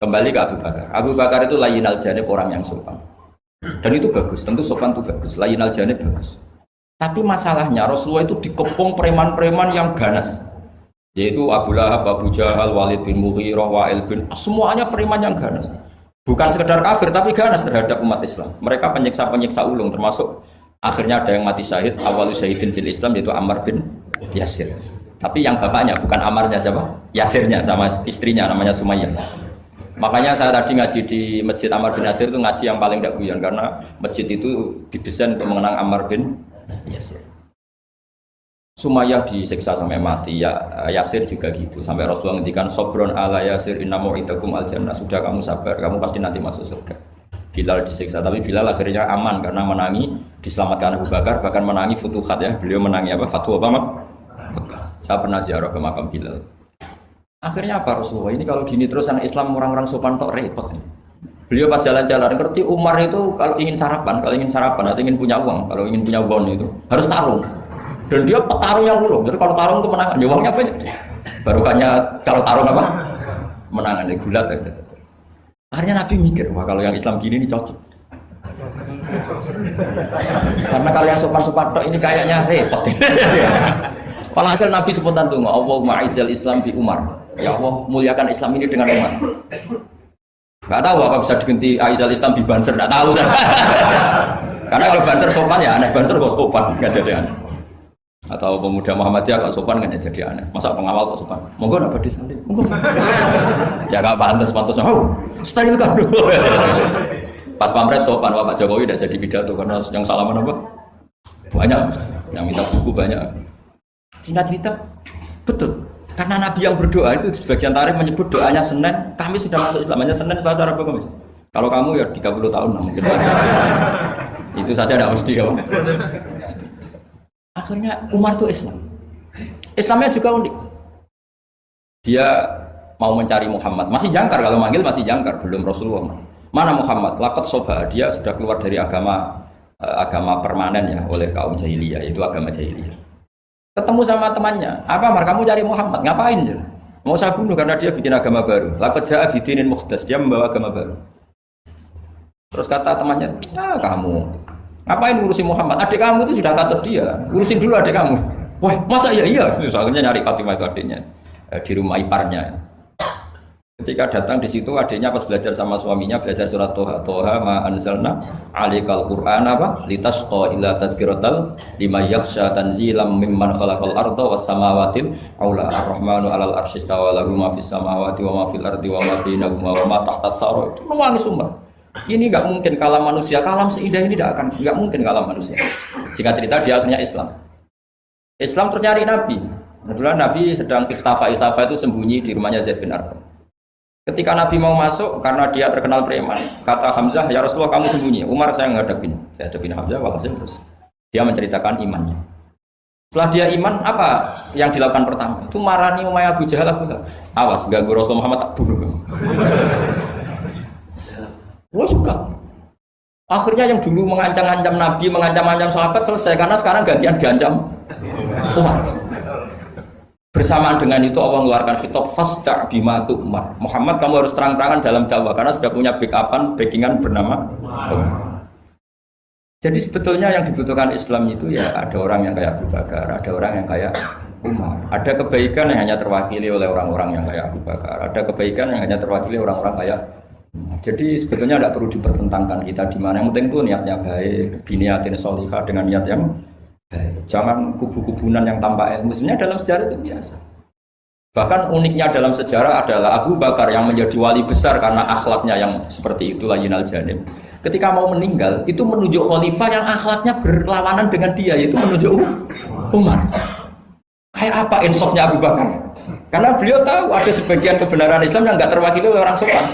Kembali ke Abu Bakar. Abu Bakar itu layyinal janib, orang yang sopan. Dan itu bagus, tentu sopan itu bagus. Layyinal janib bagus. Tapi masalahnya Rasulullah itu dikepung preman-preman yang ganas. Yaitu Abu Lahab, Abu Jahal, Walid bin Mughirah, Wa'il bin semuanya preman yang ganas. Bukan sekedar kafir tapi ganas terhadap umat Islam. Mereka penyiksa-penyiksa ulung, termasuk akhirnya ada yang mati syahid, awal syahidin fil Islam yaitu Ammar bin Yasir. Tapi yang bapaknya bukan Ammarnya siapa? Yasirnya sama istrinya namanya Sumayyah. Makanya saya tadi ngaji di Masjid Ammar bin Yasir itu ngaji yang paling tidak guyon karena masjid itu didesain untuk mengenang Ammar bin Yasir. Sumayyah disiksa sampai mati, ya Yasir juga gitu. Sampai Rasulullah ngendikan sobron ala Yasir inna mu'idakum al jannah. Sudah kamu sabar, kamu pasti nanti masuk surga. Bilal disiksa, tapi Bilal akhirnya aman karena menangi, diselamatkan Abu Bakar, bahkan menangi futuhat ya. Beliau menangi apa? Fatwa apa? Saya pernah ziarah ke makam Bilal. Akhirnya apa Rasulullah? Ini kalau gini terus anak Islam orang-orang sopan tok repot. Beliau pas jalan-jalan ngerti Umar itu kalau ingin sarapan atau ingin punya uang, kalau ingin punya bon itu harus tarung. Dan dia petarung yang ulung. Jadi kalau tarung itu menangan, ya uangnya banyak. Barukannya kalau tarung apa? Menangan, ya gulat. Ya. Akhirnya Nabi mikir, wah kalau yang Islam gini ini cocok. Karena kalau yang sopan-sopan tok ini kayaknya repot. Walhasil Nabi spontan tuh, Allahumma a'izzal Islam bi Umar. Ya Allah, muliakan Islam ini dengan Umar. Gak tahu apa bisa diganti a'izzal Islam bi Banser, gak tahu saya. Karena kalau Banser sopan ya aneh, Banser kok sopan, gak jadi aneh. Atau pemuda Muhammadiyah kalau sopan gak jadi aneh. Masa pengawal kok sopan? Monggo nak badhe santai. Monggo. Ya gak pantas. Oh, style kan dulu. Pas pamres sopan, Pak Jokowi tidak jadi pidato karena yang salaman apa? Banyak, yang minta buku banyak. Singkat cerita, betul. Karena Nabi yang berdoa itu sebagian tarikh menyebut doanya Senin, kami sudah masuk Islam, hanya Senin, Selasa, Rabu, Kamis. Kalau kamu ya 30 tahun mungkin. Itu saja tidak mesti ya. Akhirnya Umar itu Islam. Islamnya juga unik. Dia mau mencari Muhammad, masih jangkar kalau manggil masih jangkar, belum Rasulullah. Mana Muhammad? Laqad soba, dia sudah keluar dari agama permanen ya oleh kaum jahiliyah, itu agama jahiliyah. Ketemu sama temannya, apa Mar, kamu cari Muhammad, ngapain? Mau saya bunuh karena dia bikin agama baru. Laqad ja'a bidinin mukhdas, dia membawa agama baru. Terus kata temannya, kamu ngapain ngurusin Muhammad? Adik kamu itu sudah katut dia, urusin dulu adik kamu. Wah, masa iya? Terus akhirnya nyari Fatimah itu adiknya di rumah iparnya. Ketika datang di situ adiknya pas belajar sama suaminya belajar surat Toha ma anzalna alikal Qur'an apa litasqa illa tazkiratal liman yakhsha tanzilam mimman khalaqal arda was samawatil aula ar-rahmanu 'alal arsy istawa lahu ma fis samawati wa ma fil ardi wa ma bainahuma wa ma tahtas sara. Itu nangis semua. Ini enggak mungkin kalam manusia, kalam seindah ini enggak mungkin kalam manusia. Singkat cerita dia akhirnya Islam. Islam terus nyari Nabi. Kebetulan Nabi sedang istafa itu sembunyi di rumahnya Zaid bin Arqam. Ketika Nabi mau masuk, karena dia terkenal preman, kata Hamzah, ya Rasulullah kamu sembunyi. Umar saya ngadepin Hamzah, walhasil terus dia menceritakan imannya. Setelah dia iman, apa yang dilakukan pertama? Itu marani Umayyah Abu Jahal. Awas, ganggu Rasulullah Muhammad tak bunuh. Wah suka. Akhirnya yang dulu mengancam-ancam Nabi, mengancam-ancam sahabat selesai, karena sekarang gantian diancam Umar. Bersamaan dengan itu Allah mengeluarkan khitab fasda' bima tu'mar. Muhammad kamu harus terang-terangan dalam dakwah karena sudah punya backingan bernama Umar. Jadi sebetulnya yang dibutuhkan Islam itu ya ada orang yang kayak Abu Bakar, ada orang yang kayak Umar. Ada kebaikan yang hanya terwakili oleh orang-orang yang kayak Abu Bakar, ada kebaikan yang hanya terwakili orang-orang kayak Umar. Jadi sebetulnya tidak perlu dipertentangkan kita di mana, yang penting itu niatnya baik, biniatin sholihah dengan niat yang jangan kubu-kubunan yang tanpa ilmu. Sebenarnya dalam sejarah itu biasa. Bahkan uniknya dalam sejarah adalah Abu Bakar yang menjadi wali besar karena akhlaknya yang seperti itulah yinal janib. Ketika mau meninggal itu menunjuk khalifah yang akhlaknya berlawanan dengan dia, yaitu menunjuk Umar. Kayak apa insafnya Abu Bakar? Karena beliau tahu ada sebagian kebenaran Islam yang nggak terwakili oleh orang sopan.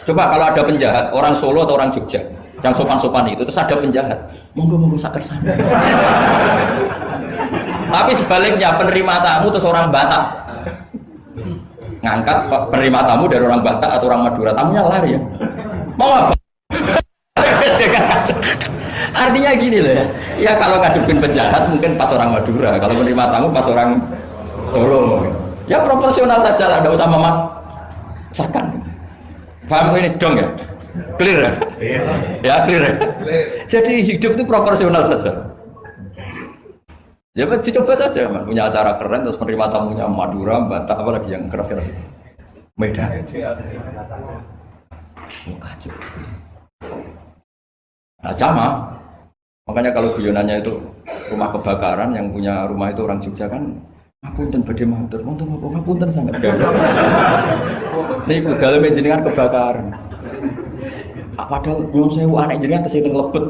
Coba kalau ada penjahat orang Solo atau orang Jogja yang sopan-sopan itu, terus ada penjahat, monggo sakit sana. Tapi sebaliknya penerima tamu terus orang Batak ngangkat penerima tamu dari orang Batak atau orang Madura, tamunya lari ya. Mau apa? Artinya gini loh ya. Ya kalau ngadepin penjahat mungkin pas orang Madura, kalau penerima tamu pas orang Solo. Ya proporsional saja lah, enggak usah memaksakan. Paham ini dong ya? Clear ya? Ya clear ya? Jadi hidup itu proporsional saja. Ya dicoba saja, man. Punya acara keren terus menerima tamunya Madura, Batak, apalagi yang keras-keras. Medan. Kacau. Nah, sama. Makanya kalau guyonannya itu rumah kebakaran, yang punya rumah itu orang Jogja kan, ngapunten badhe matur, ngapunten sangat ganda. Niku daleme jenengan kebakaran. Padahal belum sewu anak jenengan kesini lebet.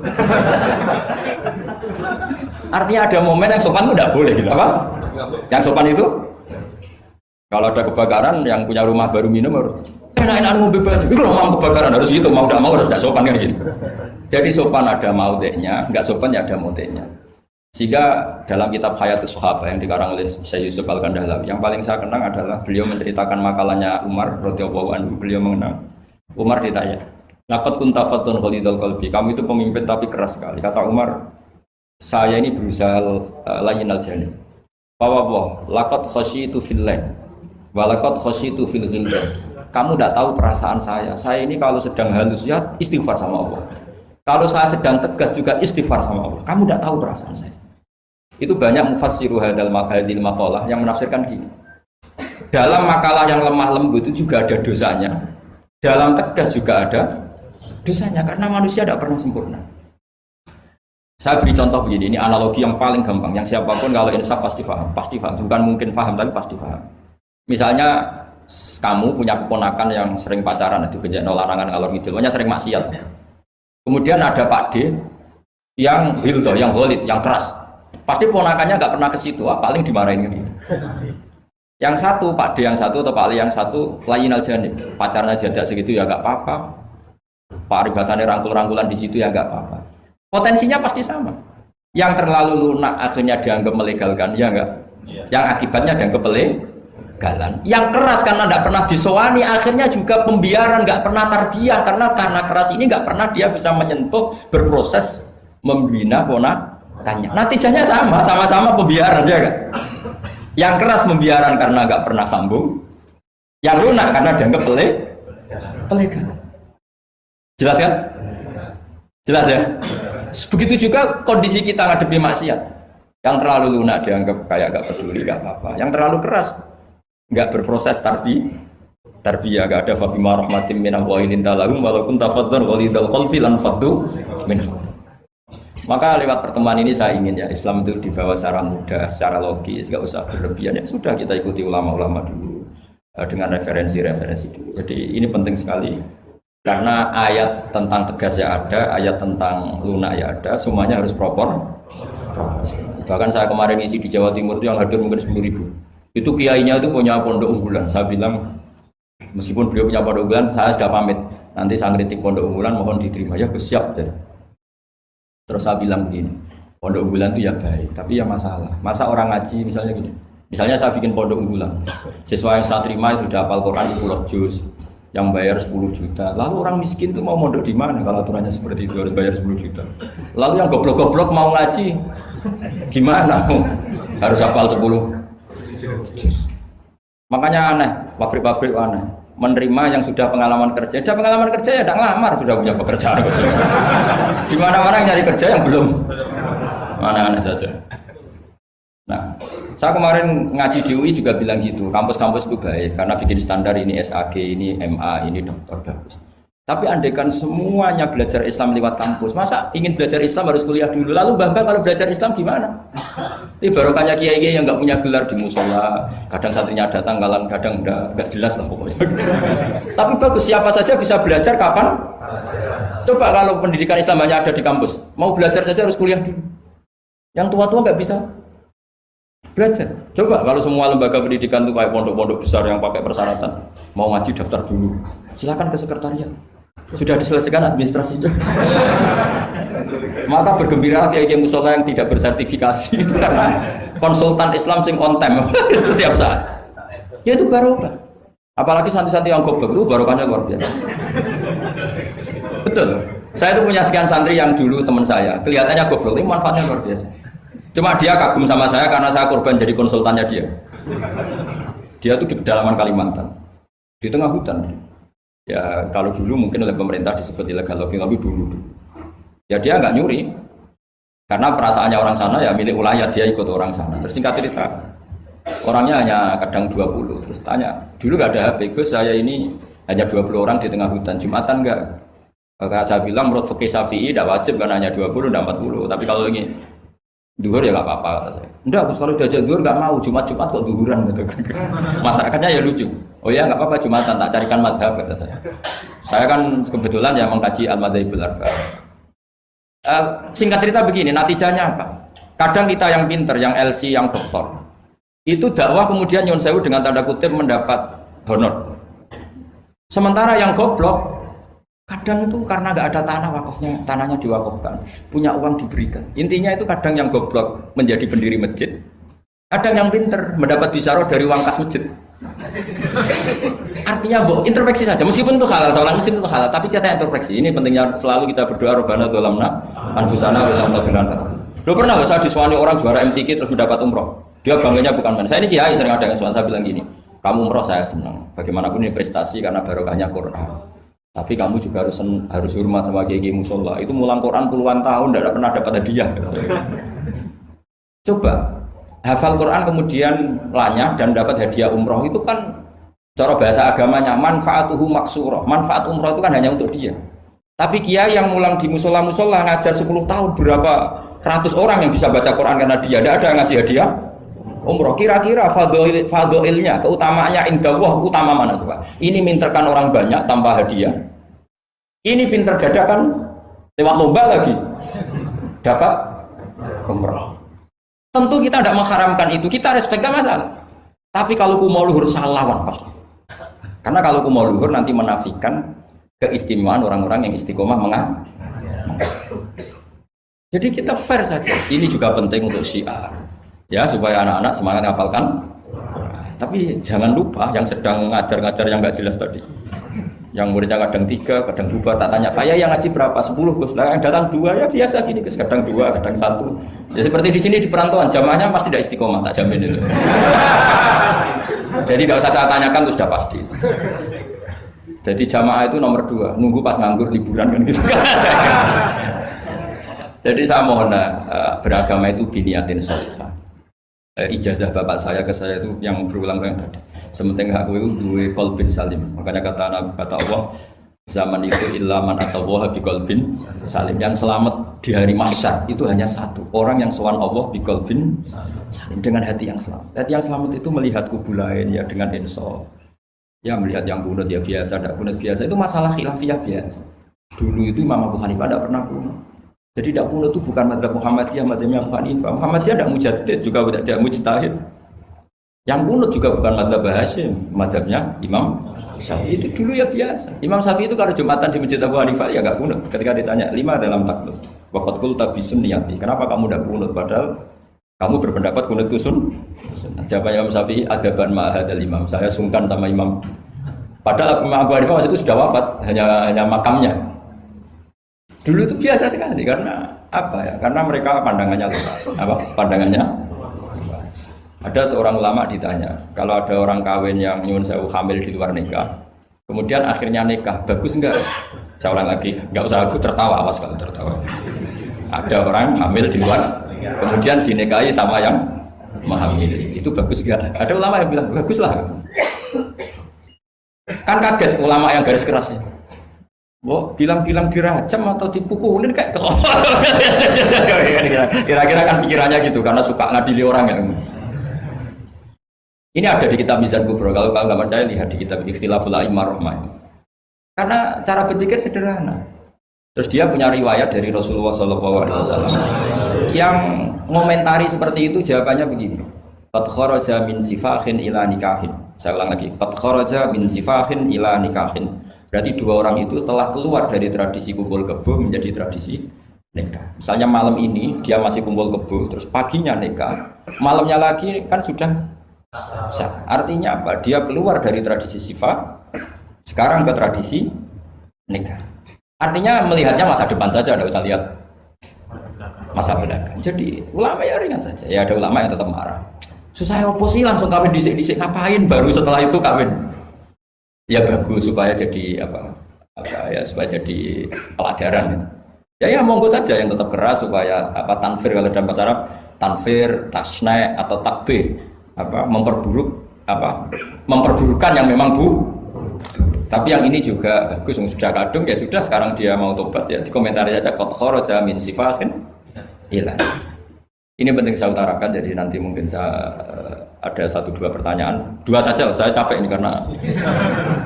Artinya ada momen yang sopan itu tidak boleh gitu apa? Yang sopan itu kalau ada kebakaran yang punya rumah baru minum harus enak-enakan mau bebas. Itu kalau mau kebakaran harus gitu, mau tidak mau harus tidak sopan kan gitu. Jadi sopan ada maudeknya, nggak sopan ya ada maudeknya. Sehingga dalam kitab Hayatus Sahabah yang dikarang oleh Syekh Yusuf Al-Kandhlawi, yang paling saya kenang adalah beliau menceritakan makalahnya Umar radhiyallahu anhu. Beliau mengenang Umar ditanya, "Laqad kunta fattun ghalidul qalbi." Kamu itu pemimpin tapi keras sekali. Kata Umar, "Saya ini berusaha layyinal janib." Wa laqad khasyitu fillah wa laqad khasyitu fil ghilban. Kamu tidak tahu perasaan saya. Saya ini kalau sedang halus ya istighfar sama Allah. Kalau saya sedang tegas juga istighfar sama Allah. Kamu tidak tahu perasaan saya. Itu banyak mufassiru hadil maqalah yang menafsirkan gini. Dalam makalah yang lemah lembut itu juga ada dosanya. Dalam tegas juga ada dosanya karena manusia tidak pernah sempurna. Saya beri contoh begini, ini analogi yang paling gampang, yang siapapun kalau insaf pasti paham, bukan mungkin paham tapi pasti paham. Misalnya kamu punya keponakan yang sering pacaran, itu kejadian larangan ngalor ngidul, sering maksiat. Kemudian ada Pak D yang hildo, yang ghalid, yang keras. Pasti ponakannya nggak pernah ke situ, paling dimarahin gitu. Yang satu Pak D yang satu atau Pak Ali yang satu layinal janib, pacarnya jadak segitu ya nggak apa-apa. Pak Ribasannya rangkul-rangkulan di situ ya nggak apa-apa. Potensinya pasti sama. Yang terlalu lunak akhirnya dianggap melegalkan, ya enggak? Yang akibatnya dianggap pelegalan. Yang keras karena tidak pernah disowani, akhirnya juga pembiaran, nggak pernah tarbiyah karena keras ini nggak pernah dia bisa menyentuh, berproses membina ponakannya. Natijahnya sama-sama pembiaran, ya enggak? Yang keras pembiaran karena nggak pernah sambung, yang lunak karena dianggap pelegalan. Jelas kan? Jelas ya? Begitu juga kondisi kita ngadepi maksiat. Yang terlalu lunak dianggap kayak gak peduli, gak apa-apa. Yang terlalu keras, gak berproses tarbiyah, gak ada fabima rahmatin minallahi lintalahum walaupun tafadzur ghalidul qalbi lan faddu min. Maka lewat pertemuan ini saya ingin ya Islam itu dibawa secara mudah, secara logis, gak usah berlebihan. Ya sudah kita ikuti ulama-ulama dulu dengan referensi-referensi dulu. Jadi ini penting sekali. Karena ayat tentang tegas ya ada, ayat tentang lunak ya ada, semuanya harus proporsi. Bahkan saya kemarin isi di Jawa Timur itu yang hadir mungkin 10.000. Itu kiainya itu punya pondok unggulan. Saya bilang, meskipun beliau punya pondok unggulan, saya sudah pamit. Nanti saya kritik pondok unggulan, mohon diterima. Ya siap. Terus saya bilang begini, pondok unggulan itu ya baik, tapi ya masalah. Masa orang ngaji misalnya gini, misalnya saya bikin pondok unggulan, siswa yang saya terima itu sudah hafal Quran 10 juz. Yang bayar 10 juta. Lalu orang miskin itu mau mondok di mana kalau aturannya seperti itu harus bayar 10 juta. Lalu yang goblok-goblok mau ngaji gimana? Harus hafal 10. Makanya aneh, pabrik-pabrik aneh. Menerima yang sudah pengalaman kerja. Sudah pengalaman kerja ya tidak ngelamar, sudah punya pekerjaan. Di mana-mana yang nyari kerja yang belum. Aneh-aneh saja. Nah, saya kemarin ngaji di UI juga bilang gitu, kampus-kampus itu baik karena bikin standar ini SAG, ini MA, ini dokter bagus. Tapi andaikan semuanya belajar Islam lewat kampus, masa ingin belajar Islam harus kuliah dulu? Lalu Bambang kalau belajar Islam gimana? Ini barokahnya kiai-kiai yang nggak punya gelar di musola, kadang santrinya datang, kadang nggak jelas lah pokoknya. Tapi bagus, siapa saja bisa belajar kapan? Coba kalau pendidikan Islam hanya ada di kampus, mau belajar saja harus kuliah dulu. Yang tua-tua nggak bisa belajar. Coba kalau semua lembaga pendidikan itu kayak pondok-pondok besar yang pakai persyaratan, mau ngaji daftar dulu, silakan ke sekretariat. Sudah diselesaikan administrasinya. Maka bergembira kiai musola yang tidak bersertifikasi itu karena konsultan Islam sing on time setiap saat. Ya itu barokah. Apalagi santri-santri yang goblok itu barokahnya luar biasa. Betul. Saya itu punya sekian santri yang dulu teman saya, kelihatannya goblok, ini manfaatnya luar biasa. Cuma dia kagum sama saya karena saya korban jadi konsultannya dia. Dia tuh di pedalaman Kalimantan, di tengah hutan. Ya kalau dulu mungkin oleh pemerintah disebut illegal logging, tapi dulu. Ya dia nggak nyuri, karena perasaannya orang sana ya milik wilayah, dia ikut orang sana. Terus singkat cerita, orangnya hanya kadang 20. Terus tanya, dulu nggak ada HP, Gus saya ini hanya 20 orang di tengah hutan, Jumatan nggak? Maka saya bilang menurut fikih Syafi'i tidak wajib karena hanya 20 dan 40. Tapi kalau ini duhur ya nggak apa-apa kata saya. Enggak, kalau diajak duhur nggak mau, Jumat kok duhuran gitu. Masyarakatnya ya lucu. Oh ya nggak apa-apa Jumatan, tak carikan madhab kata saya. Saya kan kebetulan ya mengkaji al-madhabul arba'. Singkat cerita begini, natijahnya apa? Kadang kita yang pinter, yang LC, yang doktor, itu dakwah kemudian nyun sewu dengan tanda kutip mendapat honor. Sementara yang goblok kadang itu karena nggak ada tanah wakafnya, tanahnya diwakafkan, punya uang diberikan. Intinya itu kadang yang goblok menjadi pendiri masjid, kadang yang pinter mendapat bisyarah dari uang kas masjid. Artinya introspeksi saja, meskipun itu halal, soalnya meskipun itu halal, tapi kita introspeksi. Ini pentingnya selalu kita berdoa Rabbana dzalamna anfusana wa lam taghfir lana. Lo pernah nggak saya disuani orang juara MTQ terus mendapat umroh? Dia bangganya bukan main. Saya ini kiai sering ada yang suan, saya bilang gini, kamu umroh saya senang. Bagaimanapun ini prestasi karena barokahnya Quran. Tapi kamu juga harus hormat sama kiai musola. Itu mulang Quran puluhan tahun tidak pernah dapat hadiah. Coba hafal Quran kemudian lanyah dan dapat hadiah umroh itu kan cara bahasa agamanya manfaatuhu maksurah. Manfaat umroh itu kan hanya untuk dia. Tapi kiai yang mulang di musola ngajar 10 tahun berapa ratus orang yang bisa baca Quran karena dia tidak ada yang ngasih hadiah umroh. Kira-kira fadhoilnya, keutamaannya indallah utama mana coba? Ini minterkan orang banyak tanpa hadiah. Ini pinter dadakan lewat lomba lagi dapat umroh. Tentu kita tidak mengharamkan itu, kita respect gak masalah. Tapi kalau kumo luhur salah lawan pasti. Karena kalau kumo luhur nanti menafikan keistimewaan orang-orang yang istiqomah Jadi kita fair saja. Ini juga penting untuk syiar, ya supaya anak-anak semangat hafalkan. Tapi jangan lupa yang sedang ngajar-ngajar yang nggak jelas tadi. Yang muridnya kadang 3, kadang 2, tak tanya, Pak ya yang ngaji berapa? 10 Gus. Nah, yang datang 2 ya biasa gini Gus, kadang 2, kadang 1. Ya seperti di sini di perantauan, jamaahnya pasti tidak istiqomah, tak jamin itu. Jadi tidak usah saya tanyakan, itu sudah pasti. Jadi jamaah itu nomor 2, nunggu pas nganggur liburan kan gitu. Jadi saya mohon beragama itu biniatin sholihah. Ijazah bapak saya ke saya itu yang berulang-ulang tadi. Sementing aku itu dua qalbin salim. Makanya kata Allah, zaman itu ilaman atau Allah bi qalbin salim. Yang selamat di hari mahsyar itu hanya satu orang yang sowan Allah bi qalbin salim, dengan hati yang selamat. Hati yang selamat itu melihat kubu lain ya dengan insaf. Ya melihat yang kunut ya biasa, tidak kunut biasa, itu masalah khilafiyah biasa. Dulu itu Imam Abu Hanifah tidak pernah kunut. Jadi tidak kunut itu bukan madzhab Muhammadiyah, madzhabnya Abu Hanifah. Muhammadiyah tidak mujaddid, juga tidak mujtahid. Yang kunut juga bukan madzhab Hasyim, madzhabnya Imam Syafi'i. Itu dulu ya biasa. Imam Syafi'i itu kalau Jumatan di Masjid Abu Hanifah ya enggak kunut. Ketika ditanya 5 dalam takluk, waqad qulta bisunniyati. Kenapa kamu tidak kunut padahal kamu berpendapat kunut itu Jawaban Imam Syafi'i, adaban ma'hadal imam. Saya sungkan sama imam. Padahal Imam Abu Hanifah waktu itu sudah wafat, hanya makamnya. Dulu itu biasa sekali karena apa ya? Karena mereka pandangannya luas. Apa? Pandangannya luas. Ada seorang ulama ditanya, kalau ada orang kawin yang nyuwun sewu hamil di luar nikah, kemudian akhirnya nikah, bagus enggak? Saya ulang lagi, enggak usah aku tertawa, awas kalau tertawa. Ada orang hamil di luar, kemudian dinikahi sama yang menghamili, itu bagus enggak? Ada ulama yang bilang bagus lah. Kan kaget ulama yang garis kerasnya. Bilang-bilang dirajam atau dipukulin kayak kira-kira kan pikirannya gitu karena suka ngadili orang ya. Ini ada di kitab Mizan Kubro. Kalau nggak percaya lihat di kitab Ikhtilaful A'immah Rahmah. Karena cara berpikir sederhana. Terus dia punya riwayat dari Rasulullah SAW yang ngomentari seperti itu, jawabannya begini. Qad kharaja min sifahin ila nikahin. Saya ulang lagi. Qad kharaja min sifahin ila nikahin. Berarti dua orang itu telah keluar dari tradisi kumpul kebo menjadi tradisi nikah. Misalnya malam ini dia masih kumpul kebo, terus paginya nikah, malamnya lagi kan sudah sah. Artinya apa? Dia keluar dari tradisi sifat, sekarang ke tradisi nikah. Artinya melihatnya masa depan saja, tidak usah lihat masa belakang. Jadi ulama ya ringan saja. Ya ada ulama yang tetap marah. Susah apa sih langsung kawin disik-disik, ngapain baru setelah itu kawin? Ya bagus supaya jadi supaya jadi pelajaran. Ya monggo saja yang tetap keras supaya tanfir, kalau dalam bahasa Arab tanfir, tasna atau takbir memperburukan yang memang tapi yang ini juga bagus, sudah kadung ya sudah, sekarang dia mau tobat ya dikomentari saja qad kharaja min sifahin ila. Ini penting saya utarakan, jadi nanti mungkin saya ada 1-2 pertanyaan, 2 saja, saya capek ini karena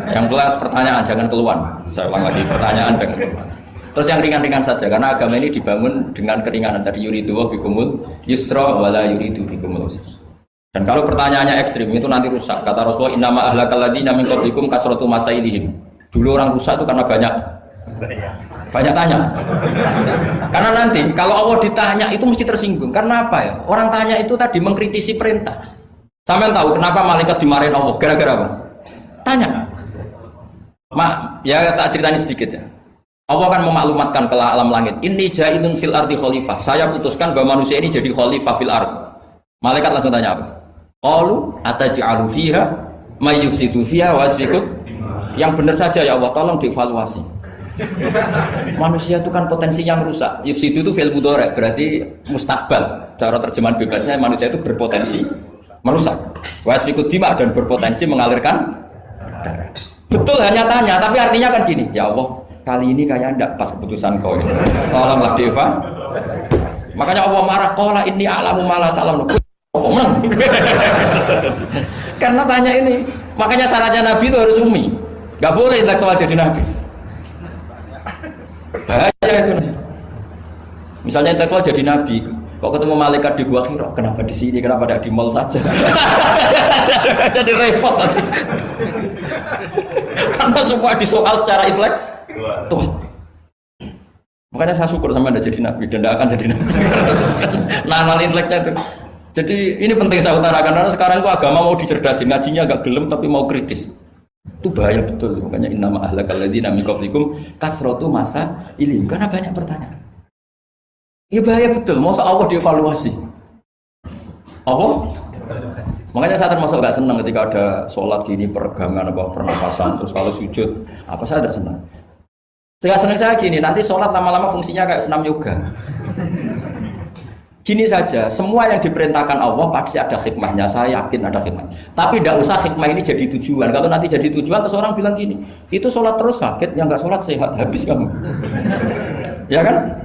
yang kelas pertanyaan jangan keluar. Saya ulang lagi, pertanyaan jangan keluar. Terus yang ringan-ringan saja, karena agama ini dibangun dengan keringanan. Tadi yuridu wa bikumul yusra wala yuridu bikumul usra. Dan kalau pertanyaannya ekstrim itu nanti rusak. Kata Rasulullah, innama ahlakal ladzina min qablikum kasratu masailihim. Dulu orang rusak itu karena banyak tanya. Karena nanti kalau Allah ditanya itu mesti tersinggung. Karena apa ya? Orang tanya itu tadi mengkritisi perintah. Sampeyan tahu kenapa malaikat dimarahin Allah? Gara-gara apa? Tanya. Ya tak ceritanya sedikit ya. Allah kan memaklumatkan ke alam langit. Inni ja'ilun fil ardi khalifah. Saya putuskan bahwa manusia ini jadi khalifah fil ard. Malaikat langsung tanya apa? Qalu ataj'alu fiha may yufsidu fiha wa yasfiku. Yang benar saja ya Allah, tolong dievaluasi. Manusia itu kan potensi yang rusak. Yufsidu itu fi'il mudhari', berarti mustakbal. Cara terjemahan bebasnya manusia itu berpotensi merusak. Wasfikud dima, dan berpotensi mengalirkan darah. Betul hanya tanya, tapi artinya kan gini, ya Allah, kali ini kayak enggak pas keputusan kau ini. Tolonglah Deva. Makanya Allah marah, qala inni a'lamu ma la ta'lamun. Karena tanya ini. Makanya syaratnya Nabi itu harus umi. Enggak boleh intelektual jadi Nabi. Bahaya itu. Misalnya intelektual jadi nabi, kok ketemu malaikat di gua Hira, kenapa di sini, kenapa tidak di mall saja? Jadi repot nanti. Karena semua disoal secara intelek. Tuh. Makanya saya syukur sama Anda jadi nabi dan tidak akan jadi nabi. Nah, inteleknya itu. Jadi ini penting saya utarakan karena sekarang itu agama mau dicerdasin, ngajinya agak gelem tapi mau kritis. Itu bahaya betul. Makanya innama ahlakal ladzina min qablikum kasratu masa ilim, karena banyak pertanyaan. Ini bahaya betul. Masa Allah dievaluasi? Apa? Makanya saya termasuk gak senang ketika ada sholat gini, peregangan, apa pernapasan, terus kalau sujud, apa saya tidak senang. Senang saya gini, nanti sholat lama-lama fungsinya kayak senam yoga. Gini saja, semua yang diperintahkan Allah pasti ada hikmahnya, saya yakin ada hikmah. Tapi tidak usah hikmah ini jadi tujuan. Kalau nanti jadi tujuan, terus orang bilang gini, itu sholat terus sakit, yang nggak sholat sehat, habis kamu. Ya kan?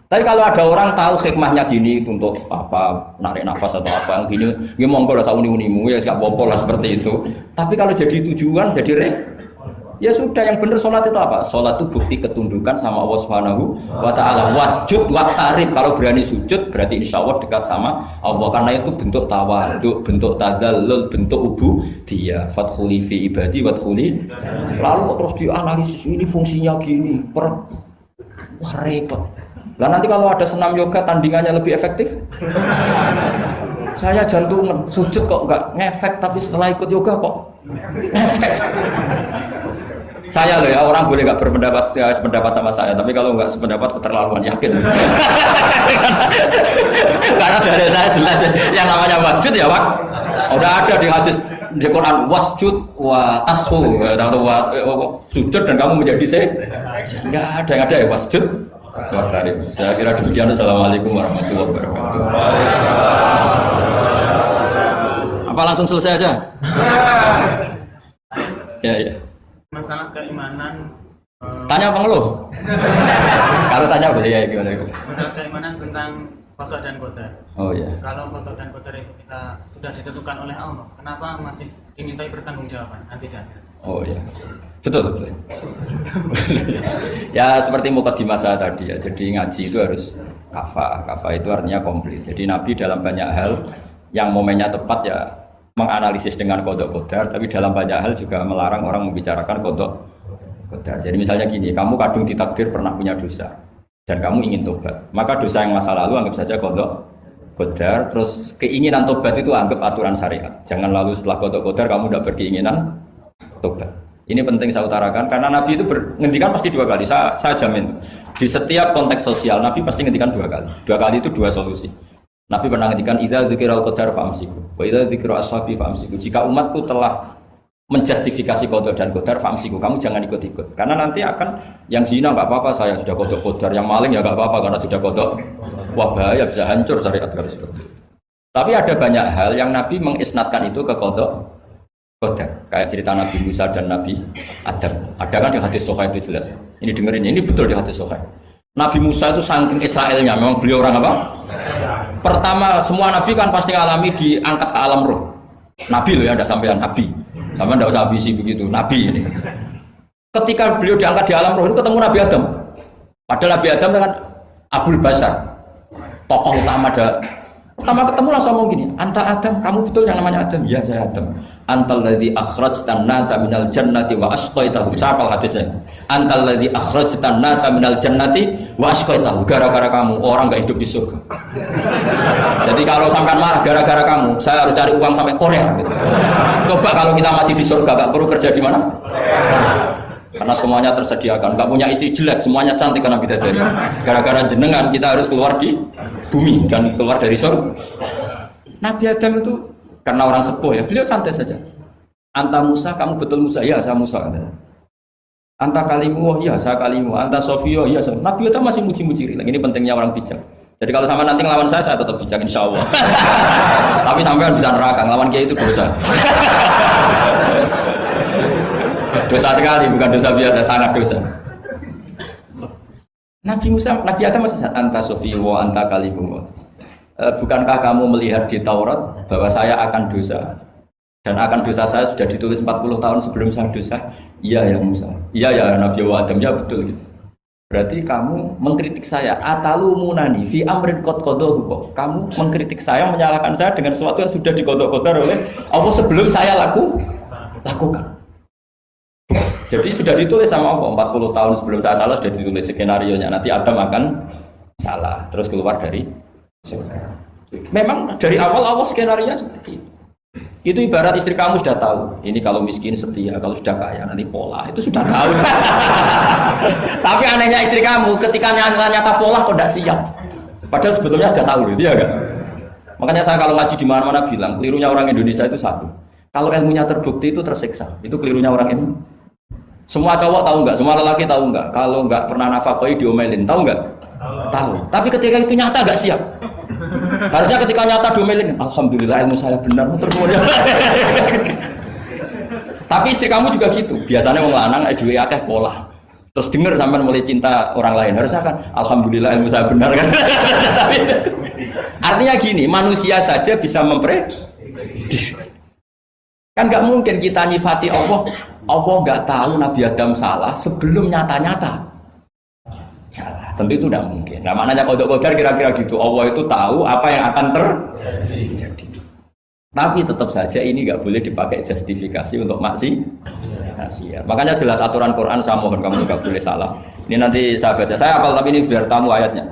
Tapi kalau ada orang tahu hikmahnya gini untuk apa, narik nafas atau apa, yang gini, ya monggo lah sauni-unimu, ya siap bopo lah seperti itu. Tapi kalau jadi tujuan, jadi ya sudah, yang benar sholat itu apa? Sholat itu bukti ketundukan sama Allah Subhanahu wa ta'ala. Wasjud wa tarib, kalau berani sujud berarti insya Allah dekat sama Allah, karena itu bentuk tawaduk, bentuk tadzallul, bentuk ubudiyah. Fadkhuli fi ibadi wadkhuli. Lalu terus dianalisis ini fungsinya gini, wah repot. Lah nanti kalau ada senam yoga tandingannya lebih efektif. Saya jantungan, sujud kok nggak ngefek, tapi setelah ikut yoga kok ngefek. Saya loh ya, orang boleh nggak berpendapat sama saya, tapi kalau nggak sependapat keterlaluan, yakin. Karena dari saya jelas yang namanya wasjud ya Pak. Udah ada di hadis di Quran, wasjud wa tasfu, atau sujud dan kamu menjadi nggak ada yang ada ya wasjud. Wah, tarik. Saya kira demikian. Assalamualaikum warahmatullahi wabarakatuh. Apa langsung selesai aja? Ya. Masalah keimanan. Tanya apa ngeluh? Kalau tanya boleh ya gimana? Masalah keimanan tentang qada dan qadar. Oh ya. Kalau qada dan qadar itu kita sudah ditentukan oleh Allah, kenapa masih dimintai pertanggungjawaban nanti kan? Oh ya, betul. Ya seperti mukadimah saya tadi ya. Jadi ngaji itu harus kafah. Kafah itu artinya komplit. Jadi Nabi dalam banyak hal yang momennya tepat ya menganalisis dengan kodok kodar, tapi dalam banyak hal juga melarang orang membicarakan kodok kodar. Jadi misalnya gini, kamu kadung ditakdir pernah punya dosa dan kamu ingin tobat, maka dosa yang masa lalu anggap saja kodok kodar. Terus keinginan tobat itu anggap aturan syariat. Jangan lalu setelah kodok kodar kamu tidak berkeinginan tobat. Ini penting saya utarakan karena Nabi itu ngendikan pasti dua kali. Saya jamin di setiap konteks sosial Nabi pasti ngendikan dua kali. Dua kali itu dua solusi. Nabi pernah ngendikan idza dzikiral qadar fa'amsiku wa idza dzikra ashabi fa'amsiku. Jika umatku telah menjustifikasi qada dan qadar fa'amsiku, kamu jangan ikut-ikut. Karena nanti akan yang zina enggak apa-apa, saya sudah qada qadar, yang maling ya enggak apa-apa karena sudah qada. Wah bahaya, bisa hancur syariat kalau seperti itu. Tapi ada banyak hal yang Nabi mengisnadkan itu ke qada qadar. Kayak cerita Nabi Musa dan Nabi Adam. Ada kan di hadis Sahih itu jelas. Ini dengerin, ini betul di hadis Sahih. Nabi Musa itu saking Israelnya, memang beliau orang apa? Pertama, semua nabi kan pasti ngalami diangkat ke alam roh. Nabi loh ya, ada sampean nabi. Sama tidak usah ambisi begitu, nabi ini. Ketika beliau diangkat di alam roh itu ketemu Nabi Adam. Padahal Nabi Adam dengan Abul Basar, tokoh utama ada. Pertama ketemu langsung ngomong gini, anta Adam, kamu betul yang namanya Adam? Ya saya Adam. Antal ladzi akhrajtan nasa minal jannati wa asqaitahum. Siapa hadisnya? Antal ladzi akhrajtan nasa minal jannati wa asqaitahum. Gara-gara kamu orang enggak hidup di surga. Jadi kalau sampean marah gara-gara kamu, saya harus cari uang sampai Korea gitu. Coba kalau kita masih di surga enggak perlu kerja di mana? Karena semuanya tersediakan, enggak punya istri jelek, semuanya cantik karena bidadari. Gara-gara jenengan kita harus keluar di bumi dan keluar dari surga. Nabi Adam itu karena orang sepuh ya, beliau santai saja. Anta Musa, kamu betul Musa? Ya, saya Musa. Anta Kalimu, ya saya Kalimu. Anta Sofio, ya saya. Nabi Adam masih muji-muji. Ini pentingnya orang bijak. Jadi kalau sama nanti ngelawan saya tetap bijak insya Allah. Tapi sampai bisa neraka, ngelawan kiai itu dosa. Dosa sekali, bukan dosa biasa, sangat dosa. Nabi Musa, Nabi Adam masih anta Sofio, anta Kalimu. Bukankah kamu melihat di Taurat bahwa saya akan dosa dan akan dosa saya sudah ditulis 40 tahun sebelum saya dosa? Iya ya Musa, iya ya Nabi Adam, ya betul gitu. Berarti kamu mengkritik saya. Atalumunani fi amrin qad qadahu kok. Kamu mengkritik saya, menyalahkan saya dengan sesuatu yang sudah dikodok-kodok oleh Allah sebelum saya lakukan. Jadi sudah ditulis sama Allah 40 tahun sebelum saya salah sudah ditulis skenario-nya. Nanti Adam akan salah, terus keluar dari surga. Memang dari awal Allah skenario-nya seperti itu. Itu ibarat istri kamu sudah tahu, ini kalau miskin setia, kalau sudah kaya nanti pola, itu sudah tahu. Tapi anehnya istri kamu ketika nyata pola kok tidak siap. Padahal sebetulnya sudah tahu, gitu ya kan? Makanya saya kalau ngaji di mana-mana bilang, kelirunya orang Indonesia itu satu. Kalau ilmunya terbukti itu tersiksa, itu kelirunya orang ini. Semua cowok tahu nggak? Semua lelaki tahu nggak? Kalau nggak pernah nafkahi diomelin, tahu nggak? Tahu. Tapi ketika itu nyata nggak siap. Harusnya ketika nyata diomelin, alhamdulillah ilmu saya benar terus semuanya. Tapi istri kamu juga gitu. Biasanya wong lanang duwe akeh pola. Terus dengar sampean mulai cinta orang lain. Harusnya kan alhamdulillah ilmu saya benar kan. Artinya gini, manusia saja bisa memprediksi. Kan nggak mungkin kita nyifati Allah. Allah nggak tahu Nabi Adam salah sebelum nyata-nyata salah. Tentu itu tidak mungkin. Nah, maknanya kodok kodar kira-kira gitu. Allah itu tahu apa yang akan terjadi. Tapi tetap saja ini nggak boleh dipakai justifikasi untuk maksiat. Makanya jelas aturan Quran, saya mohon kamu nggak boleh salah. Ini nanti saya baca. Saya hafal tapi ini biar tamu ayatnya.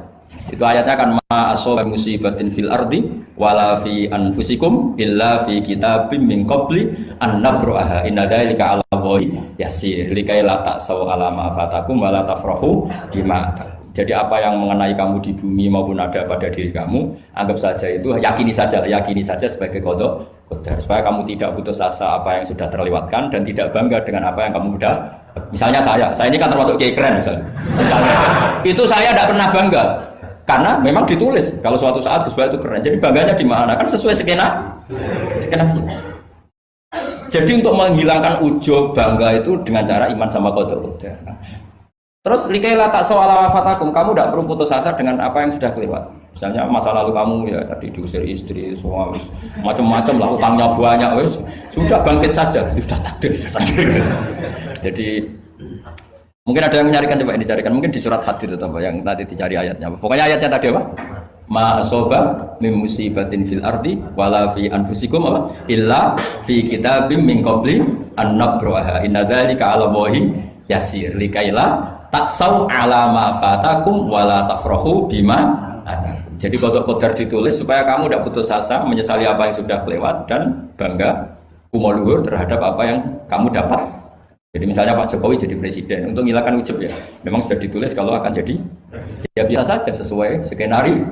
Itu ayatnya kan ma asoba musibatin fil ardi wala fi anfusikum illa fi kitabim min qabli an nabraha inna dzalika 'ala Allahi yasir likai la ta'saw 'ala ma fatakum wala tafrahu bima. Jadi apa yang mengenai kamu di bumi maupun ada pada diri kamu, anggap saja itu yakini saja sebagai qada qadar supaya kamu tidak putus asa apa yang sudah terlewatkan dan tidak bangga dengan apa yang kamu sudah. Misalnya saya ini kan termasuk kiai keren misalnya itu saya tidak pernah bangga. Karena memang ditulis kalau suatu saat Gus Baik itu keren. Jadi bangganya di mana? Kan sesuai skena. Jadi untuk menghilangkan ujub bangga itu dengan cara iman sama qada qadar. Terus likaila tak soal wafatakum, kamu tidak perlu putus asa dengan apa yang sudah kelewat. Misalnya masa lalu kamu ya tadi diusir istri, suami, macam-macam lah, utangnya banyak, wes sudah bangkit saja, sudah takdir. Jadi mungkin ada yang mencarikan, coba ini dicarikan, mungkin di surat Hadir itu apa yang nanti dicari ayatnya. Pokoknya ayatnya tadi apa? Ma asoba min musibatin fil ardi wala fi anfusikum apa? Illa fi kitabim min qabli an nabraha inna dzalika 'ala Allahi yasir likaila taksau 'ala ma fatakum wala tafrahu bima atakum. Jadi qada qadar ditulis supaya kamu tidak putus asa menyesali apa yang sudah kelewat dan bangga kumuluhur terhadap apa yang kamu dapat. Jadi misalnya Pak Jokowi jadi presiden, untuk menghilangkan ujub ya, memang sudah ditulis kalau akan jadi, ya biasa saja sesuai skenario.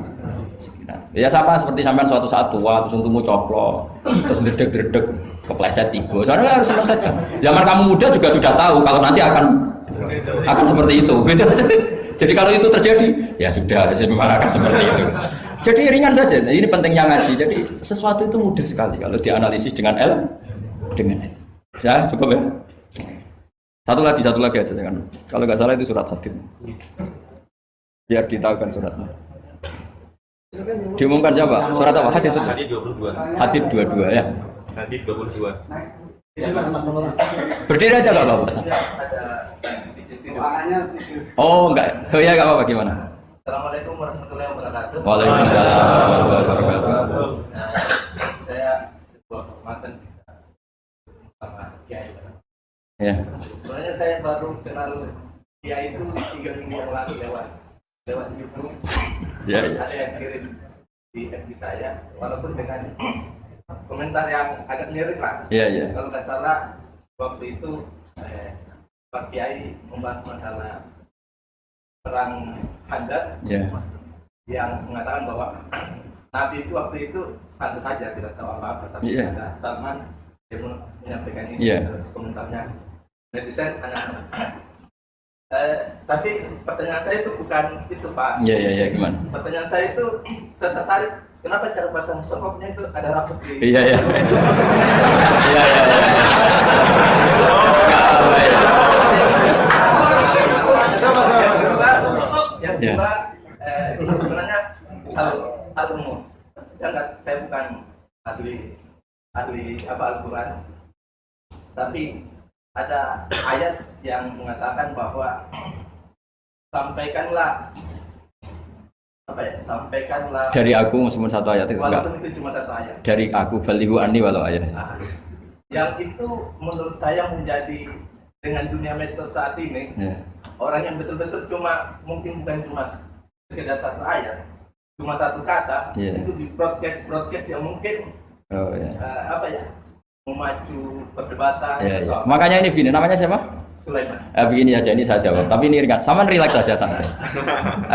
Ya sama seperti sampean suatu saat tua, terus untukmu coplok, terus dredeg-dredeg, kepleset tiba. Soalnya harus senang saja. Zaman kamu muda juga sudah tahu kalau nanti akan seperti itu. Jadi kalau itu terjadi, ya sudah, memang akan seperti itu. Jadi ringan saja. Ini pentingnya ngaji. Jadi sesuatu itu mudah sekali kalau dianalisis dengan L. Ya cukup ya. Satu lagi aja kan. Kalau nggak salah itu surat Hadid. Biar ditahukan suratnya. Diumumkan siapa? Surat apa? Hadid itu. Hadid 22. Hadid 22 ya. Hadid 22. Berdiri aja nggak apa-apa. Oh enggak. Oh ya nggak apa-apa gimana? Assalamualaikum warahmatullahi wabarakatuh. Waalaikumsalam warahmatullahi wabarakatuh. Saya sebuah kehormatan sama Kiai. Ya. Sebenarnya saya baru kenal Kiai itu 3 minggu yang lalu lewat YouTube. Ya. Ada yang kirim di FB saya, walaupun dengan komentar yang agak mirip lah. Iya. Kalau nggak salah waktu itu Pak Kiai membahas masalah perang Khandaq, yang mengatakan bahwa Nabi itu waktu itu santai saja, tidak tahu apa-apa, tapi ada Salman yang menyampaikan ini komentarnya. Netizen hanya tapi pertanyaan saya itu bukan itu Pak. Iya gimana? Pertanyaan saya itu saya tertarik kenapa cara pasang sokoknya itu ada rambut di. Iya. Yang kedua, ini sebenarnya hal umum. Saya bukan ahli Al-Quran, tapi ada ayat yang mengatakan bahwa sampaikanlah apa ya? Sampaikanlah dari aku meskipun satu ayat itu enggak. walaupun itu cuma satu ayat. Dari aku balighu anni walau ayat. Nah, yang itu menurut saya menjadi dengan dunia medsos saat ini, orang yang betul-betul cuma mungkin bukan cuma sekedar satu ayat, cuma satu kata, itu di broadcast yang mungkin apa ya, memacu perdebatan. Makanya ini begini, namanya siapa? Sulaiman. Begini aja, ini saya jawab, tapi ini ringan, sama relax saja santai.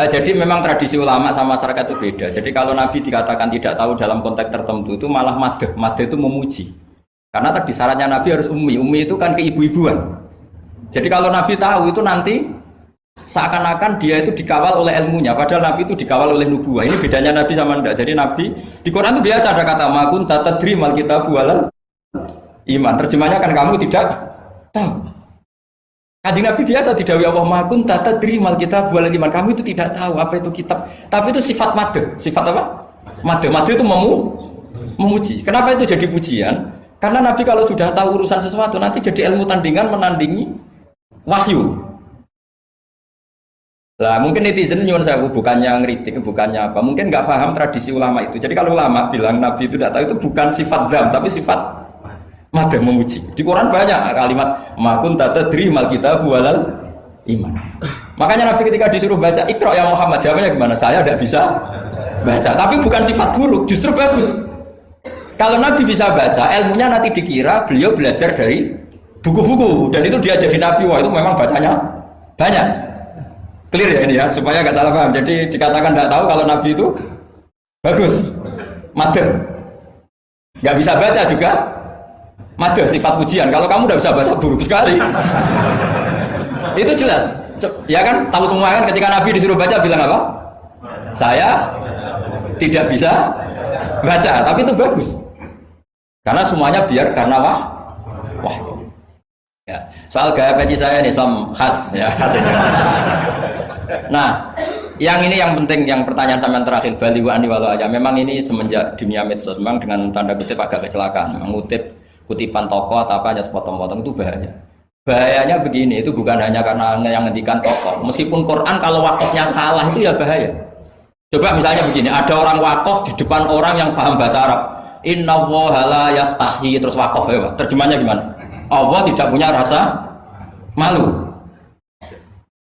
Jadi memang tradisi ulama sama masyarakat itu beda. Jadi kalau Nabi dikatakan tidak tahu dalam konteks tertentu itu malah madh itu memuji. Karena tadi syaratnya Nabi harus ummi itu kan keibu-ibuan. Jadi kalau Nabi tahu itu nanti seakan-akan dia itu dikawal oleh ilmunya, padahal Nabi itu dikawal oleh nubuah. Ini bedanya Nabi sama enggak. Jadi Nabi di Quran itu biasa ada kata ma kunta tadri mal kitabu walal iman. Terjemahnya kan kamu tidak tahu. Kanjeng Nabi biasa didhawuhi Allah ma kunta tadri mal kitabu walal iman. Kamu itu tidak tahu apa itu kitab. Tapi itu sifat madh. Sifat apa? Madh. Madh itu memuji. Kenapa itu jadi pujian? Karena Nabi kalau sudah tahu urusan sesuatu nanti jadi ilmu tandingan menandingi wahyu. Lah mungkin netizen nyuwun saya bukannya ngeritik, bukannya apa, mungkin nggak paham tradisi ulama itu. Jadi kalau ulama bilang Nabi itu tidak tahu, itu bukan sifat dzam tapi sifat madh, memuji. Di Quran banyak kalimat ma kunta tadri mal kitabu walal iman. Makanya Nabi ketika disuruh baca Iqra ya Muhammad, jawabnya gimana? Saya tidak bisa baca. Tapi bukan sifat buruk, justru bagus. Kalau Nabi bisa baca, ilmunya nanti dikira beliau belajar dari buku-buku, dan itu dia jadi Nabi. Wah itu memang bacanya banyak. Clear ya ini ya, supaya nggak salah paham. Jadi dikatakan tidak tahu kalau Nabi itu bagus, madh. Nggak bisa baca juga madh, sifat pujian. Kalau kamu tidak bisa baca buruk sekali. Itu jelas. Ya kan, tahu semua kan ketika Nabi disuruh baca bilang apa? Saya tidak bisa baca, tapi itu bagus. Karena semuanya biar karena wah. Ya, soal gaya peci saya ini Islam khas ya, khas ini. Nah, yang ini yang penting, yang pertanyaan sampean terakhir balighu anni walau aja. Memang ini semenjak dunia medsos memang dengan tanda kutip agak kecelakaan. Mengutip kutipan tokoh atau apa hanya sepotong-potong itu bahaya. Bahayanya begini, itu bukan hanya karena yang ngendikan tokoh. Meskipun Quran kalau wakafnya salah itu ya bahaya. Coba misalnya begini, ada orang wakaf di depan orang yang paham bahasa Arab. Inna Allaha la yastahi, terus wakaf ya Pak. Terjemahnya gimana? Allah tidak punya rasa malu.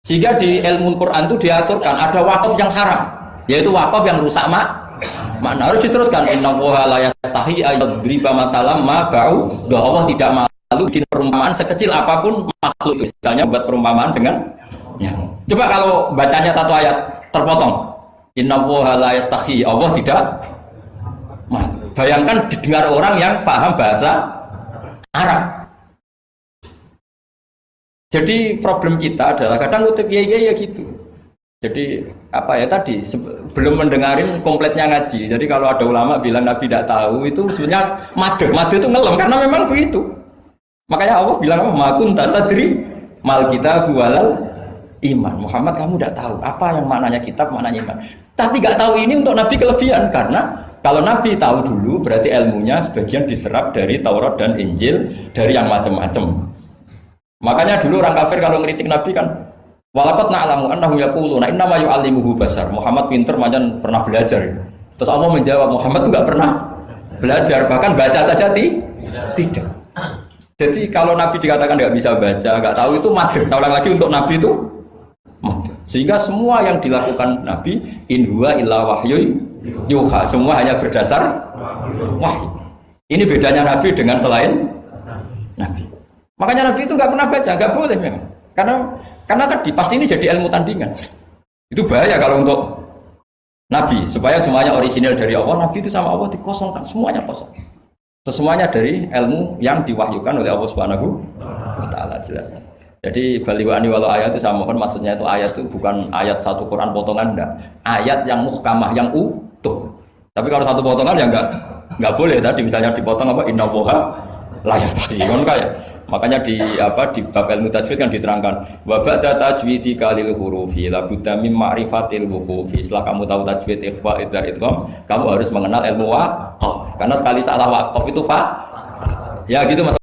Sehingga di ilmu Quran itu diaturkan ada wakaf yang haram, yaitu wakaf yang rusak makna. Harus diteruskan Inna Allaha la yastahi ayyadriba mathalam ma ba'u. Allah tidak malu bikin perumpamaan sekecil apapun makhluk itu. Misalnya buat perumpamaan dengan nyamuk. Coba kalau bacanya satu ayat terpotong. Inna Allaha la yastahi, Allah tidak malu. Bayangkan didengar orang yang paham bahasa Arab. Jadi problem kita adalah kadang ngutip ya gitu. Jadi apa ya tadi belum mendengarin kompletnya ngaji. Jadi kalau ada ulama bilang Nabi tidak tahu itu sebenarnya madh itu ngelem karena memang begitu. Makanya Allah bilang apa? Ma kunta tadri mal kitabu walal iman. Muhammad kamu tidak tahu apa yang maknanya kitab, maknanya iman. Tapi nggak tahu ini untuk Nabi kelebihan karena kalau Nabi tahu dulu berarti ilmunya sebagian diserap dari Taurat dan Injil dari yang macam-macam. Makanya dulu orang kafir kalau ngeritik Nabi kan walaqad na'lamu annahu yaquluna innama yu'allimuhu basar. Muhammad pinter macam pernah belajar. Terus Allah menjawab Muhammad itu nggak pernah belajar, bahkan baca saja tidak. Jadi kalau Nabi dikatakan nggak bisa baca, nggak tahu itu madh. Saya ulang lagi untuk Nabi itu madh. Sehingga semua yang dilakukan Nabi in huwa illa wahyu yuha, semua hanya berdasar wahyu. Ini bedanya Nabi dengan selain Nabi. Makanya Nabi itu nggak pernah baca, nggak boleh memang. Karena tadi pasti ini jadi ilmu tandingan. Itu bahaya kalau untuk Nabi, supaya semuanya orisinal dari Allah. Nabi itu sama Allah dikosongkan, semuanya kosong. Semuanya dari ilmu yang diwahyukan oleh Allah Subhanahu wa Ta'ala, jelasnya. Jadi balighu anni walau ayat itu saya mohon, maksudnya itu ayat itu bukan ayat satu Quran potongan, enggak. Ayat yang muhkamah, yang utuh. Tapi kalau satu potongan ya enggak boleh. Tadi misalnya dipotong apa inna Allaha la yastahi, kan kayak. Makanya di bab ilmu tajwid kan diterangkan wa ba'da tajwidika lil hurufi la budda min ma'rifatil wuqufi. Setelah kamu tahu tajwid ikhfa idzar idgham, kamu harus mengenal ilmu waqaf. Karena sekali salah waqaf itu fa. Ya gitu Mas.